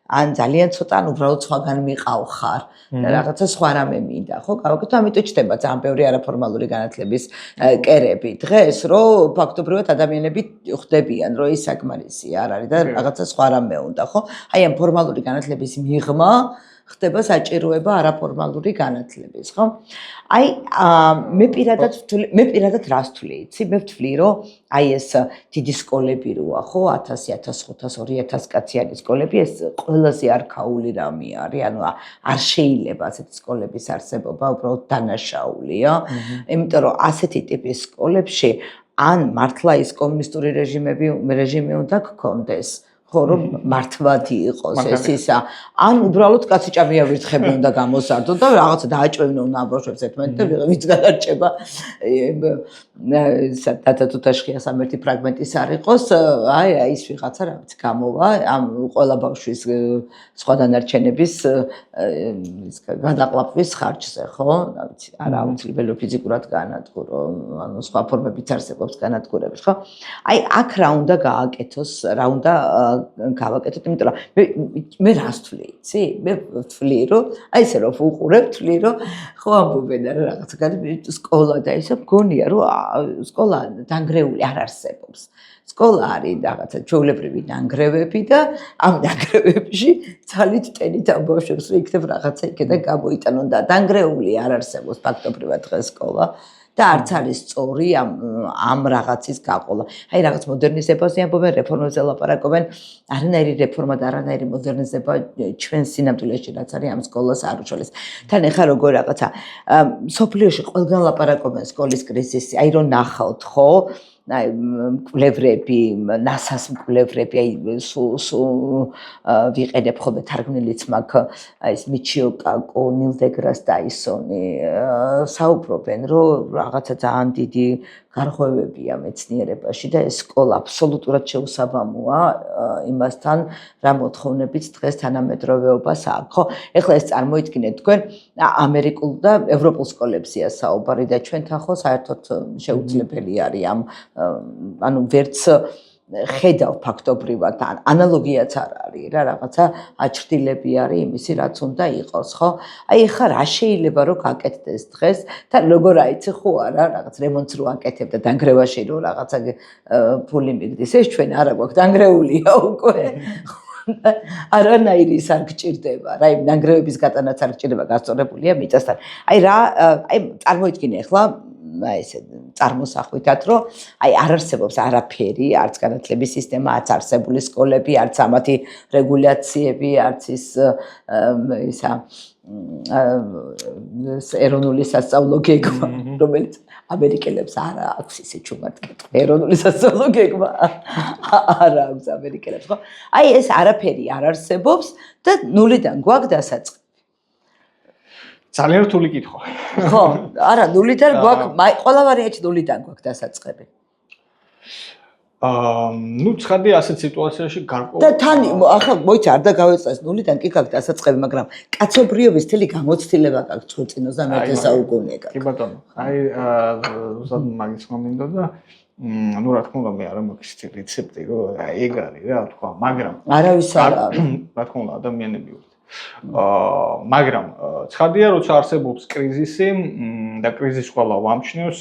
ან ძალიან ცოტა, ან უბრალოდ სხვაგან მიყავხარ და რაღაცა სხვა რამე მინდა, ხო? გავაკეთო, ამიტომ ჩდება ძალიან ბევრი არაფორმალური განათლების კერები დღეს, რომ ფაქტობრივად ადამიანები ხვდებიან, რომ ის საკმარისი არ არის და რაღაცა სხვა რამე უნდა, ხო? აი ამ ფორმალური განათლების მიღმა ხდება საჭიროება არაფორმალური განათლების, ხო? აი მე პირადად რას ვთვლი, იცი? მე ვთვლი, რომ აი ეს დიდი სკოლები როა, ხო, 1000, 1500, 2000 კაციანი სკოლები, ეს ყველაზე არქაული რამე არის, ანუ არ შეიძლება ასეთი სკოლების არსებობა, უბრალოდ დანაშაულია, იმიტომ რომ ასეთი ტიპის სკოლებში ან მართლა ის კომუნისტური რეჟიმი უნდა გქონდეს, ხო, რომ მართვადი იყოს ეს ისა, ან უბრალოდ კაცი ჭამიავირთხები უნდა გამოსარდონ და რაღაცა დააჭვევინონ ნაბოშვებს ერთმანეთს და ვიღაც გადარჩება დათათუთაშხია სამერთი ფრაგმენტის არ იყოს, აი ის ვიღაცა რა ვიცი გამოვა ამ ყველა ბავშვის სხვა დანარჩენების გადაყლაპვის ხარჯზე, ხო? რა ვიცი, არა აუცილებელი ფიზიკურად გაანადგურო, ანუ სხვა ფორმებით არსებობს განადგურების, ხო? აი აქ რა უნდა გააკეთოს, რა უნდა გავაკეთოთ, იმიტომ რომ მე რას ვთვლი, იცი? მე ვთვლი, რომ აი ესე რომ ვუყურებ, ვთვლი, რომ ხო ამბობენ რა რაღაცა სკოლა და ისე მგონია, რომ სკოლა დანგრეული არ არსებობს. სკოლა არის რაღაცა ჩვეულებრივი ნანგრევები და ამ ნანგრევებში ძალით ტენით ამ ბავშვებს რომ იქნებ რაღაცა იქიდან გამოიტანონ და დანგრეული არ არსებობს ფაქტობრივად დღეს სკოლა. და არც არის სწორი ამ რაღაცის გაყოლა. აი რაღაც მოდერნიზებაზე ამბობენ, რეფორმებზე ლაპარაკობენ, არანაირი რეფორმა და არანაირი მოდერნიზება ჩვენ სინამდვილეში რაც არის ამ სკოლას არ უშველეს. თან ეხა როგორ რაღაცა სოფლიოში ყველგან ლაპარაკობენ სკოლის კრიზისი, აი რომ ნახავთ, ხო? აი მკვლევრები, NASA-ს მკვლევრები, აი სულ ვიყენებ ხოლმე თარგმნილიც მაქვს, აი ეს მიჩიო კაკო, ნილ დეგრას დაისონი საუბრობენ, რომ რაღაცა ძალიან დიდი გარღვევებია მეცნიერებაში და ეს სკოლა აბსოლუტურად შეუსაბამოა იმასთან, რა მოთხოვნებით დღეს თანამედროვეობას აქვს, ხო? ეხლა ეს წარმოიდგინეთ თქვენ ამერიკულ და ევროპულ სკოლებზეა საუბარი და ჩვენთან ხო საერთოდ შეუძლებელი არის ამ ანუ ვერც ხედავ ფაქტობრივად ანალოგიაც არ არის რა რაღაცა აჩრდილები არის იმისი რაც უნდა იყოს ხო აი ხა რა შეიძლება რომ გაკეთდეს დღეს და როგორ აიცი ხო არა რაღაც რემონტს რო აკეთებ და დანგრევაში რო რაღაცა ფული მიგდის ეს ჩვენ არა გვაქვს დანგრეულია უკვე არანაირი არ გჭირდება რა იმ დანგრევების გატანაც არ გჭირდება გასწორებულია მიწასთან აი რა აი წარმოიდგინე ახლა აი ესე წარმოსახვითად რომ აი არ არსებობს არაფერი არც განათლების სისტემა არც არსებული სკოლები არც ამათი რეგულაციები არც ისა ეროვნული სასწავლო გეგმა რომელიც ამერიკელებს არ აქვს ისე ჩუმად კითხვა ეროვნული სასწავლო გეგმა არ აქვს ამერიკელებს ხო აი ეს არაფერი არ არსებობს და ნულიდან გვაქვს დასაწყისი ძალიან რთული კითხვა. ხო, არა, ნულიდან გვაქვს, ყველა ვარიანტი ნულიდან გვაქვს დასაწყები. ნუ ცხადია ასეთ სიტუაციაში გარკვეულ და თან ახლა მოიცა არ დაგავეწყეს ნულიდან კი გაქვს დასაწყები, მაგრამ კაცობრიობის თელი გამოცდილება გაქვს წუწინოს და მე საუკუნე გაქვს. კი ბატონო, აი ზუსტად მაგის მომინდა და ნუ რა თქმა უნდა მე არ მაქვს რეცეპტი რომ ეგ არის რა თქვა, მაგრამ არავის არ არის. რა თქმა უნდა ადამიანები ვართ. მაგრამ ცხადია როცა არსებობს კრიზისი და კრიზისი ყველა ვამჩნევს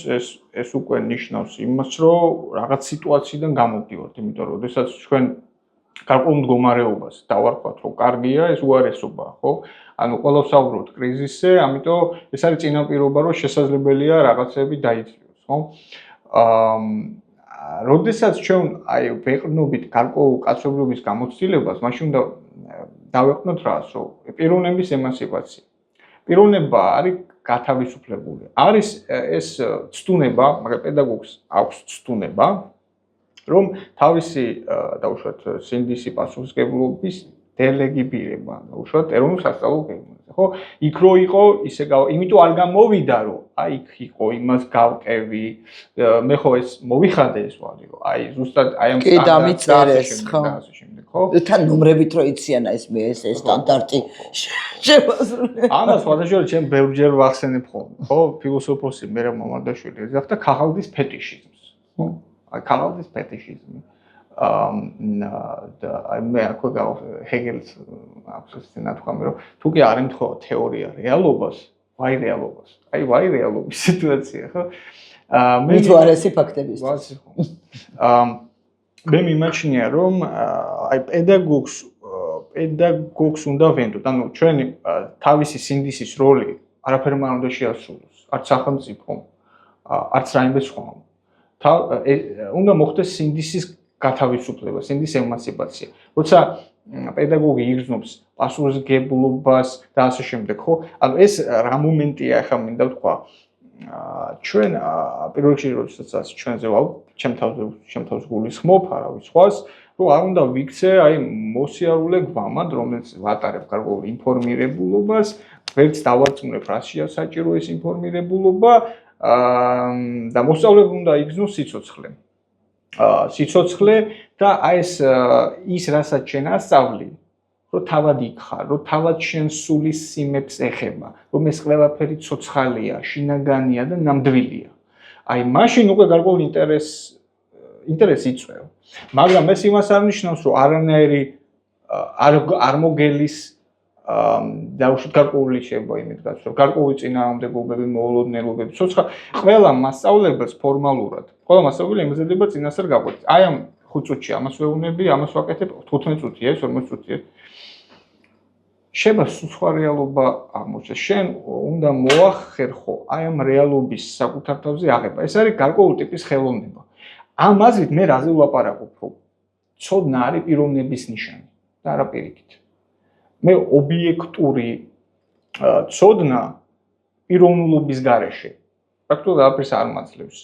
ეს უკვე ნიშნავს იმას რომ რაღაც სიტუაციიდან გამოვდივართ იმიტომ რომ შესაძლოა ჩვენ გარკვეულ მდგომარეობას დავარქვათ, რომ კარგია ეს უარესობა, ხო? ანუ ყველა ვსაუბრობთ კრიზისზე, ამიტომ ეს არის წინაპირობა, რომ შესაძლებელია რაღაცები დაიწვიოს, ხო? როდესაც ჩვენ აი ვეყრდნობით გარკვეულ კაცობრიობის გამოცდილებას, მაშინ უნდა დავეყრდნოთ რას, რომ პიროვნების ემანციპაცია. პიროვნება არის გათავისუფლებული. არის ეს ცდუნება, მაგრამ პედაგოგს აქვს ცდუნება, რომ თავისი დაუშვათ სინდისი პასუხისმგებლობის დელეგირება, დაუშვათ ეროვნულ სასწავლო გეგმაზე, ხო? იქ რო იყო, ისე იმიტომ არ გამოვიდა, რომ აი იქ იყო, იმას გავყევი, მე ხო ეს მოვიხადე ეს ვარი, რომ აი ზუსტად აი ამ დამიწერეს, ხო? ხო? თან ნომრებით რო იციან ეს სტანდარტი შემოსული. ამას სხვადასხვა ჩემ ბევრჯერ ვახსენებ ხოლმე, ხო? ფილოსოფოსი მერაბ მამარდაშვილი ეძახდა ქაღალდის ფეტიშიზმს, ხო? აი ქაღალდის ფეტიშიზმი. მე აქვე ჰეგელს აქვს ეს ნათქვამი, რომ თუ კი არ ემთხოვა თეორია რეალობას, ვაი რეალობას. აი ვაი რეალობის სიტუაცია, ხო? მე უარესი ფაქტებისთვის. მე მიმაჩნია, რომ აი პედაგოგს უნდა ვენდოთ, ანუ ჩვენი თავისი სინდისის როლი არაფერმა არ უნდა შეასრულოს, არც სახელმწიფომ, არც რაიმე სხვამ. უნდა მოხდეს სინდისის გათავისუფლება, სინდისის ემანციპაცია. როცა პედაგოგი იგრძნობს პასუხისმგებლობას და ასე შემდეგ, ხო? ანუ ეს რა მომენტია, ახლა მინდა ვთქვა, ჩვენ პირველ რიგში როდესაც ჩვენზე ჩემ თავს გულისხმობ, არავის სხვას, რომ არ უნდა ვიქცე აი მოსიარულე გვამად, რომელიც ვატარებ გარკვეულ ინფორმირებულობას, ვერც დავარწმუნებ რაშია საჭირო ეს ინფორმირებულობა და მოსწავლეები უნდა იგრძნოს სიცოცხლე. სიცოცხლე და აი ის რასაც შენ ასწავლი, რომ თავად იქხარ, რომ თავად შენ სულის სიმებს ეხება, რომ ეს ყველაფერი ცოცხალია, შინაგანია და ნამდვილია. აი მაშინ უკვე გარკვეულ ინტერესს იწვევ. მაგრამ ეს იმას არ ნიშნავს, რომ არანაირი არ მოგელის დაუშვათ გარკვეული შეიძლება იმით გაცვლა, გარკვეული წინააღმდეგობები, მოულოდნელობები, ცოცხალ ყველა მასწავლებელს ფორმალურად, ყველა მასწავლებელი ემზადება წინასწარ გაყვეთ. აი ამ 5 წუთში ამას ვეუბნები, ამას ვაკეთებ, 15 წუთია ეს, 40 წუთია. შეიძლება სხვა რეალობა აღმოჩნდეს. შენ უნდა მოახერხო აი ამ რეალობის საკუთარ თავზე აღება. ეს არის გარკვეული ტიპის ხელოვნება. ამ აზრით მე რაზე ვლაპარაკობ, რომ ცოდნა არის პიროვნების ნიშანი და არა პირიქით. მე ობიექტური ცოდნა პიროვნულობის გარეშე პრაქტიკულად არაფერს არ მაძლევს.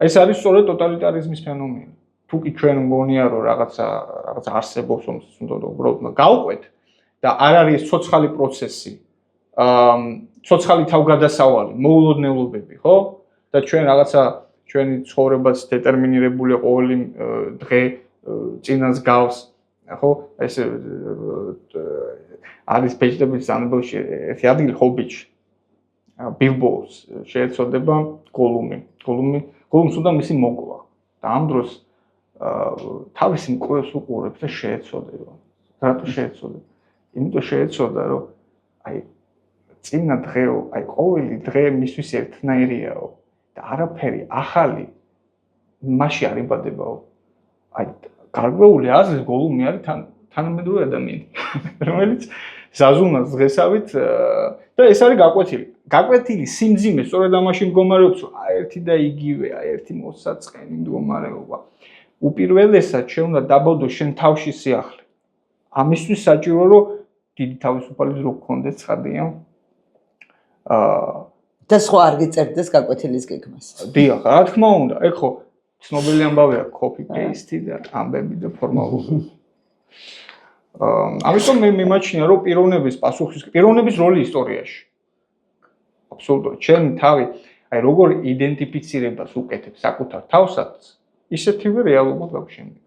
ეს არის სწორედ ტოტალიტარიზმის ფენომენი. თუ კი ჩვენ მგონია რომ რაღაცა არსებობს, რომ უნდა უბრალოდ გავყვეთ და არ არის ცოცხალი პროცესი, ცოცხალი თავგადასავალი, მოულოდნელობები, ხო? და ჩვენ რაღაცა ჩვენი ცხოვრებაც დეტერმინირებულია ყოველი დღე წინას გავს, ხო? ეს არის ბეჭდების ამბავში ერთი ადგილი ჰობიჩი. ბილბოს შეეცოდება გოლუმს უნდა მისი მოკლა და ამ დროს თავისი მკვლელს უყურებს და შეეცოდება. რატო შეეცოდება? იმიტომ შეეცოდა, რომ აი წინა დღეო, აი ყოველი დღე მისთვის ერთნაირიაო და არაფერი ახალი მასში არ იბადებაო. აი გარკვეული აზრის გოლუმი არის თანამედროვე ადამიანი, რომელიც ზაზუნას დღესავით და ეს არის გაკვეთილი სიმძიმე სწორედ ამაში მდგომარეობს, რომ აი ერთი და იგივე, აი ერთი მოსაწყენი მდგომარეობა. უპირველესად შენ უნდა დაბოდო შენ თავში სიახლე. ამისთვის საჭირო რომ დიდი თავისუფალი დრო გქონდეს ცხადია. და სხვა არ გიწერდეს გაკვეთილის გეგმას. დიახ, რა თქმა უნდა. ეგ ხო ცნობილი ამბავია copy paste და ამბები და ფორმალურობა. ამიტომ მე მიმაჩნია რომ პიროვნების როლი ისტორიაში. აბსოლუტურად. ჩემი თავი აი როგორ იდენტიფიცირებას უკეთებ საკუთარ თავსაც, ისეთივე რეალობა გაქვს შემდეგ.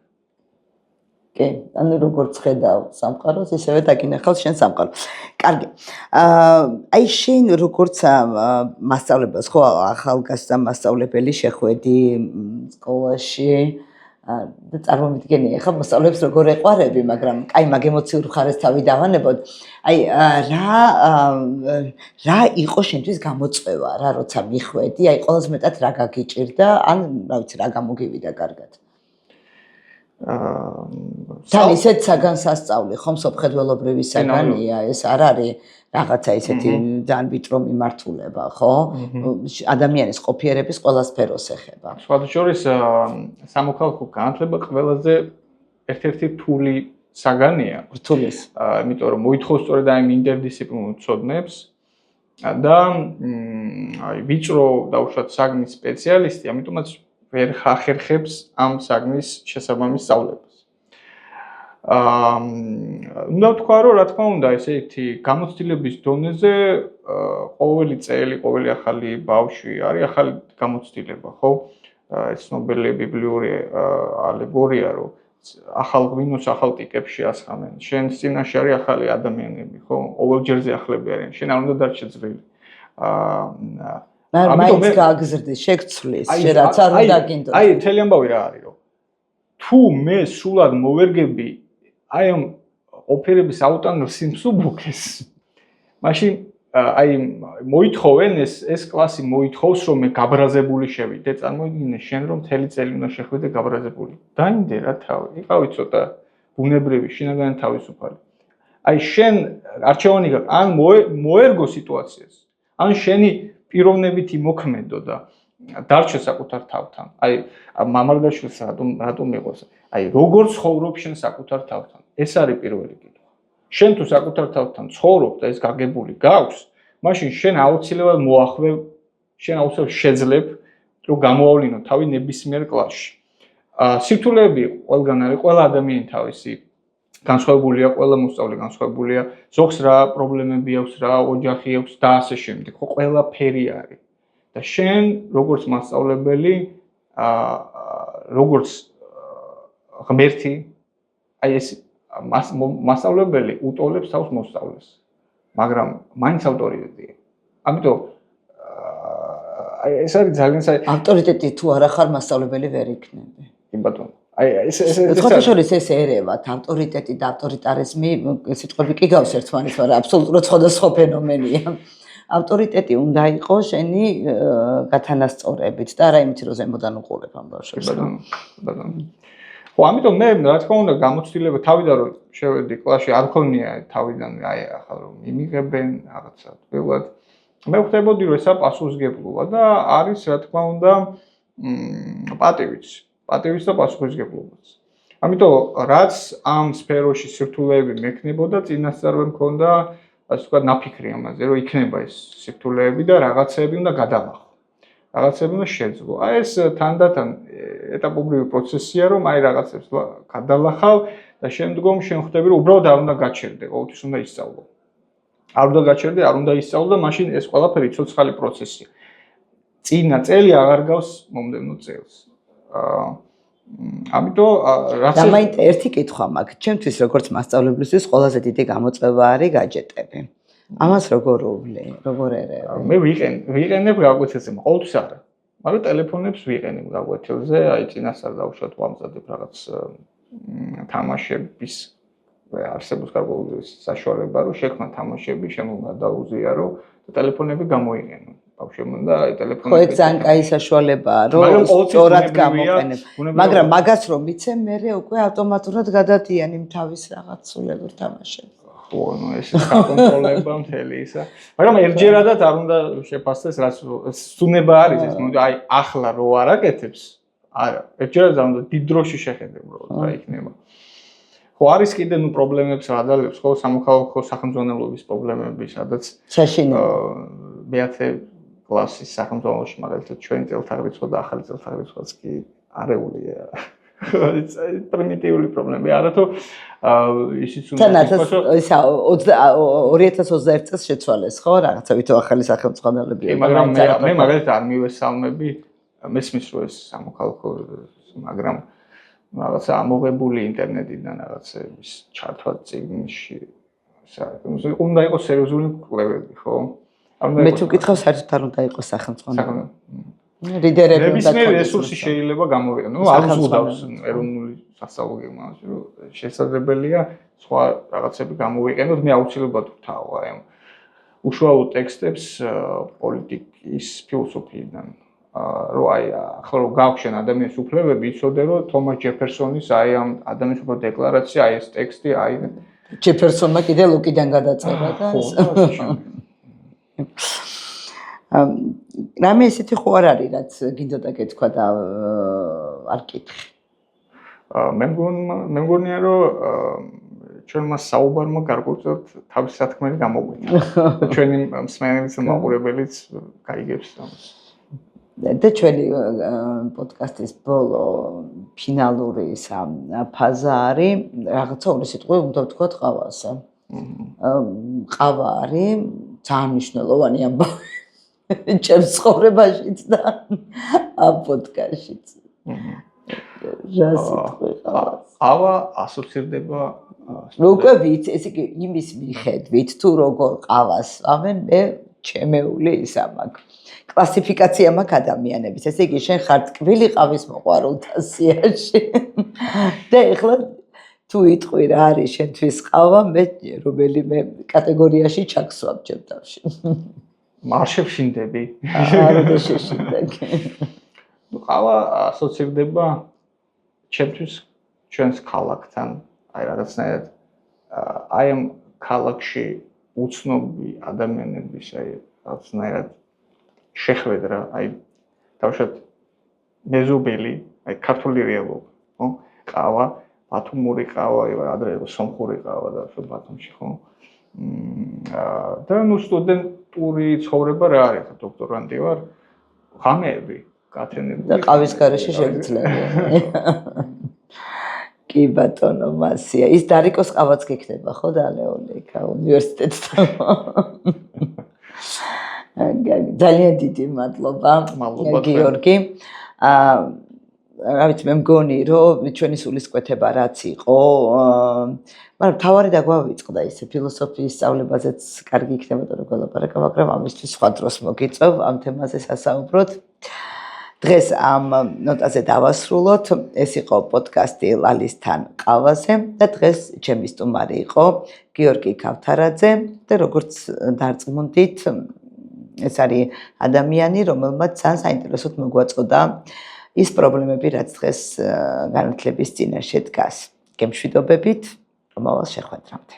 კი, ანუ როგორც ხედავ სამყაროს, ისევე დაგინახავს შენ სამყაროს. კარგი. აი შენ როგორც მასწავლებელს, ხო, ახალგაზრდა მასწავლებელი შეხვედი სკოლაში და წარმომიდგენი, ახლა მოსწავლეებს როგორ ეყვარები, მაგრამ კაი მაგ ემოციურ ხარეს თავი დავანებოთ. აი რა იყო შენთვის გამოწვევა, რა როცა მიხვედი, აი ყველაზე მეტად რა გაგიჭირდა, ან რა ვიცი, რა გამოგივიდა კარგად. თან ისეთ საგანსასწავლი ხომ სოფხედველობრივი საგანია ეს არ არის რაღაცა ისეთი ძალიან ვიტრო მიმართულება ხო ადამიანის ყოფიერების ყველა სფეროს ეხება სხვათა შორის სამოქალაქო განათლება ყველაზე ერთ-ერთი რთული საგანია რთულის იმიტომ რომ მოითხოვს სწორედ აი ინტერდისციპლინურ ცოდნებს და აი ვიწრო და უშუალოდ საგნის სპეციალისტი ამიტომაც ვერ ხახერხებს ამ საგნის შესაბამის სწავლებას უნდა ვთქვა რომ რა თქმა უნდა ესეთი გამოცდილების დონეზე ყოველი წელი ყოველი ახალი ბავშვი არის ახალი გამოცდილება ხო ეს ცნობილი ბიბლიური ალეგორია რომ ახალ ღვინოს ახალ ტიკებს შეასხამენ შენ წინაშე არის ახალი ადამიანები ხო ყოველჯერზე ახლები არიან შენ არ უნდა დარჩე ძველი მაინც გააგზრდის შეგცვლის შენ რაც არ უნდა გინდოს აი მთელი ამბავი რა არის რომ თუ მე სულად მოვერგები აი ამ ოფერების აუტანელ სიმსუბუქეს მაშინ აი მოითხოვენ ეს კლასი მოითხოვს რომ მე გაბრაზებული შევიდე წარმოიდგინე შენ რომ მთელი წელი უნდა შეხვიდე გაბრაზებული დაინდე რა თავი იყავი ცოტა ბუნებრივი შინაგანი თავისუფალი აი შენ არჩევანი გაქვს ან მოერგო სიტუაციას ან შენი პიროვნებითი მოქმედო და დარჩე საკუთარ თავთან აი მამარდაშვილს რატომ იყოს აი როგორ ცხოვრობ შენ საკუთარ თავთან ეს არის პირველი კითხვა შენ თუ საკუთარ თავთან ცხოვრობ და ეს გაგებული გაქვს მაშინ შენ აუცილებლად მოახვევ შენ აუცილებლად შეძლებ რომ გამოავლინო თავი ნებისმიერ კლასში სირთულეები ყველგან არის ყველა ადამიანი თავისი განსხვავებულია ყველა მოსწავლე განსხვავებულია ზოგს რა პრობლემები აქვს რა ოჯახი აქვს და ასე შემდეგ ხო ყველაფერი არის და შენ როგორც მასწავლებელი როგორც ღმერთი აი ეს მასწავლებელი უტოლებს თავს მოსწავლეს მაგრამ მაინც ავტორიტეტია ამიტომ აი ეს არის ძალიან ავტორიტეტი თუ არ ახარ მასწავლებელი ვერ იქნები კი ბატონო აი ეს ხოთა შორის ეს ერევათ ავტორიტეტი და ავტორიტარიზმი სიტყვები კი გავს ერთმანეთს მაგრამ აბსოლუტურად სხვადასხვა ფენომენია ავტორიტეტი უნდა იყოს შენი გათანასწორებით და არა იმით რომ ზემოდან უყურებ ამ ბავშვებს ბატონო ხო ამიტომ მე რა თქმა უნდა გამოცდილება თავიდან რომ შევედი კლასში არ ქონია თავიდან აი ახლა რომ იმიღებენ რაღაცა თბილად მე ვხვდებოდი რომ ესა პასუხისგებლობა და არის რა თქმა უნდა პატივიც და პასუხისგებლობაც ამიტომ რაც ამ სფეროში სირთულეები მექნებოდა წინასწარ მქონდა ასე ვთქვათ ნაფიქრი ამაზე რომ იქნება ეს სირთულეები და რაღაცები უნდა გადალახო რაღაცები უნდა შეძლო აი ეს თანდათან ეტაპობრივი პროცესია რომ აი რაღაცებს გადალახავ და შემდგომ შენ ხვდები რომ უბრალოდ არ უნდა გაჩერდე ყოველთვის უნდა ისწავლო არ უნდა გაჩერდე არ უნდა ისწავლო და მაშინ ეს ყველაფერი ცოცხალი პროცესია წინა წელი აღარ გავს მომდევნო წელს ამიტომ და მაინც ერთი კითხვა მაქვს ჩემთვის როგორც მასწავლებლისთვის ყველაზე დიდი გამოწვევა არის გაჯეტები ამას როგორ უვლი როგორ ერევი მე ვიყენებ გაკვეთილზე ყოველთვის არა მაგრამ ტელეფონებს ვიყენებ გაკვეთილზე აი წინასწარ დავუშვათ ვამზადებ რაღაც თამაშების არსებობს გარკვეული საშუალება რომ შექმნა თამაშები შემოგა დაუზიარო და ტელეფონები გამოიყენო ბავშვებმა და აი ტელეფონები ხო ეგ ძალიან კაი საშუალებაა რომ სწორად გამოყენებ მაგრამ მაგას რომ მიცემ მე უკვე ავტომატურად გადადიან იმ თავის რაღაც სულებურ თამაშებს ხო ნუ ეს საკონტროლება მთელი ისა მაგრამ ერთჯერადად არ უნდა შეფასდეს რაც სუნება არის ეს მოდი აი ახლა რო არ აკეთებს არა ერთჯერადად არ უნდა დიდ დროში შეხედე უბრალოდ რა იქნება ხო არის კიდე ნუ პრობლემებს ადალებს ხო სამოქალაქო სახელმძღვანელოების პრობლემები სადაც მეათე კლასის სახელმძღვანელოში მაგალითად ჩვენი წელთაღრიცხვა და ახალი წელთაღრიცხვაც კი არეულია პრიმიტიული პრობლემები არათუ ისიც უნდა თანაც 2021 წელს შეცვალეს ხო რაღაცა ვითო ახალი სახელმძღვანელოები მაგრამ მე მაგალითად არ მივესალმები მესმის რომ ეს სამოქალაქო მაგრამ რაღაცა ამოღებული ინტერნეტიდან რაღაცების ჩართვა წიგნში უნდა იყოს სერიოზული კვლევები ხო მე თუ გითხავ საერთოდ არ უნდა იყოს სახელმძღვანელო ლიდერები უნდა ნებისმიერი რესურსი შეიძლება გამოვიყენო ნუ არ უზღუდავს ეროვნული სასწავლო გეგმაში რომ შესაძლებელია სხვა რაღაცები გამოვიყენოთ მე აუცილებლად ვთავ აი უშუალო ტექსტებს პოლიტიკის ფილოსოფიიდან რომ აი ახლა რომ გავხშენ ადამიანის უფლებები, იცოდე რომ თომას ჯეფერსონის აი ამ ადამიანის უფლებების დეკლარაცია, აი ეს ტექსტი, აი ჯეფერსონმა კიდე ლუკიდან გადაწერა და რამე ესეთი ხო არ არის, რაც გინდოდა გეთქვა და არ კითხე. მე მგონია რომ ჩვენმა საუბარმა გარკვეულწილად თავის სათქმელი გამოგვიყვანა. ჩვენი მსმენელის მაყურებელიც გაიგებს ამას. და ჩვენი პოდკასტის ბოლო ფინალური ფაზა არის რაღაცა ორი სიტყვი უნდა ვთქვათ ყავას. ყავა არის ძალიან მნიშვნელოვანი ამბავი ჩემს ცხოვრებაშიც და ამ პოდკასტშიც. რა სიტყვი ყავას? ყავა ასოცირდება უკვე ვიცი, ესე იგი იმის მიხედვით თუ როგორ ყავას ამენ მე ჩემეული ისა მაქვს. კლასიფიკაცია მაქვს ადამიანების. ესე იგი შენ ხარ ტკბილი ყავის მოყვარულთა სიაში. და ეხლა თუ იტყვი რა არის შენთვის ყავა, მე რომელიმე კატეგორიაში ჩაგსვამ ჩემ თავში. არ შევშინდები. არ უნდა შეშინდები. ყავა ასოცირდება ჩემთვის ჩვენს ქალაქთან. აი რაღაცნაირად აი ამ ქალაქში უცნობი ადამიანების აი რაღაცნაირად შეხვედრა, აი თავშად მეზობელი, აი ქართული რეალობა, ხო? ყავა, ბათუმური ყავა, ადრე სომხური ყავა და ხო ბათუმში, ხო? და ნუ სტუდენტური ცხოვრება რა არის, ხო, დოქტორანტი ვარ, ღამეები გათენებული. და ყავის გარეშე შეგიძლია. კი ბატონო მასია. ის დარიკოს ყავაც გექნება, ხო და ლეონი იქა უნივერსიტეტთან. ძალიან დიდი მადლობა გიორგი. რა ვიცი, მე მგონი რომ ჩვენი სულისკვეთება რაც იყო, მაგრამ თავარი დაგვავიწყდა ისე ფილოსოფიის სწავლებაზეც კარგი იქნებოდა რომ გველაპარაკა, მაგრამ ამისთვის სხვა დროს მოგიწევ ამ თემაზე სასაუბროთ. დღეს ამ ნოტაზე დავასრულოთ. ეს იყო პოდკასტი ლალისთან ყავაზე და დღეს ჩემი სტუმარი იყო გიორგი ქავთარაძე და როგორც დარწმუნდით, ეს არის ადამიანი, რომელმაც ძალიან საინტერესოდ მოგვაწოდა ის პრობლემები, რაც დღეს განათლების წინაშე დგას. გემშვიდობებით, მომავალ შეხვედრამდე.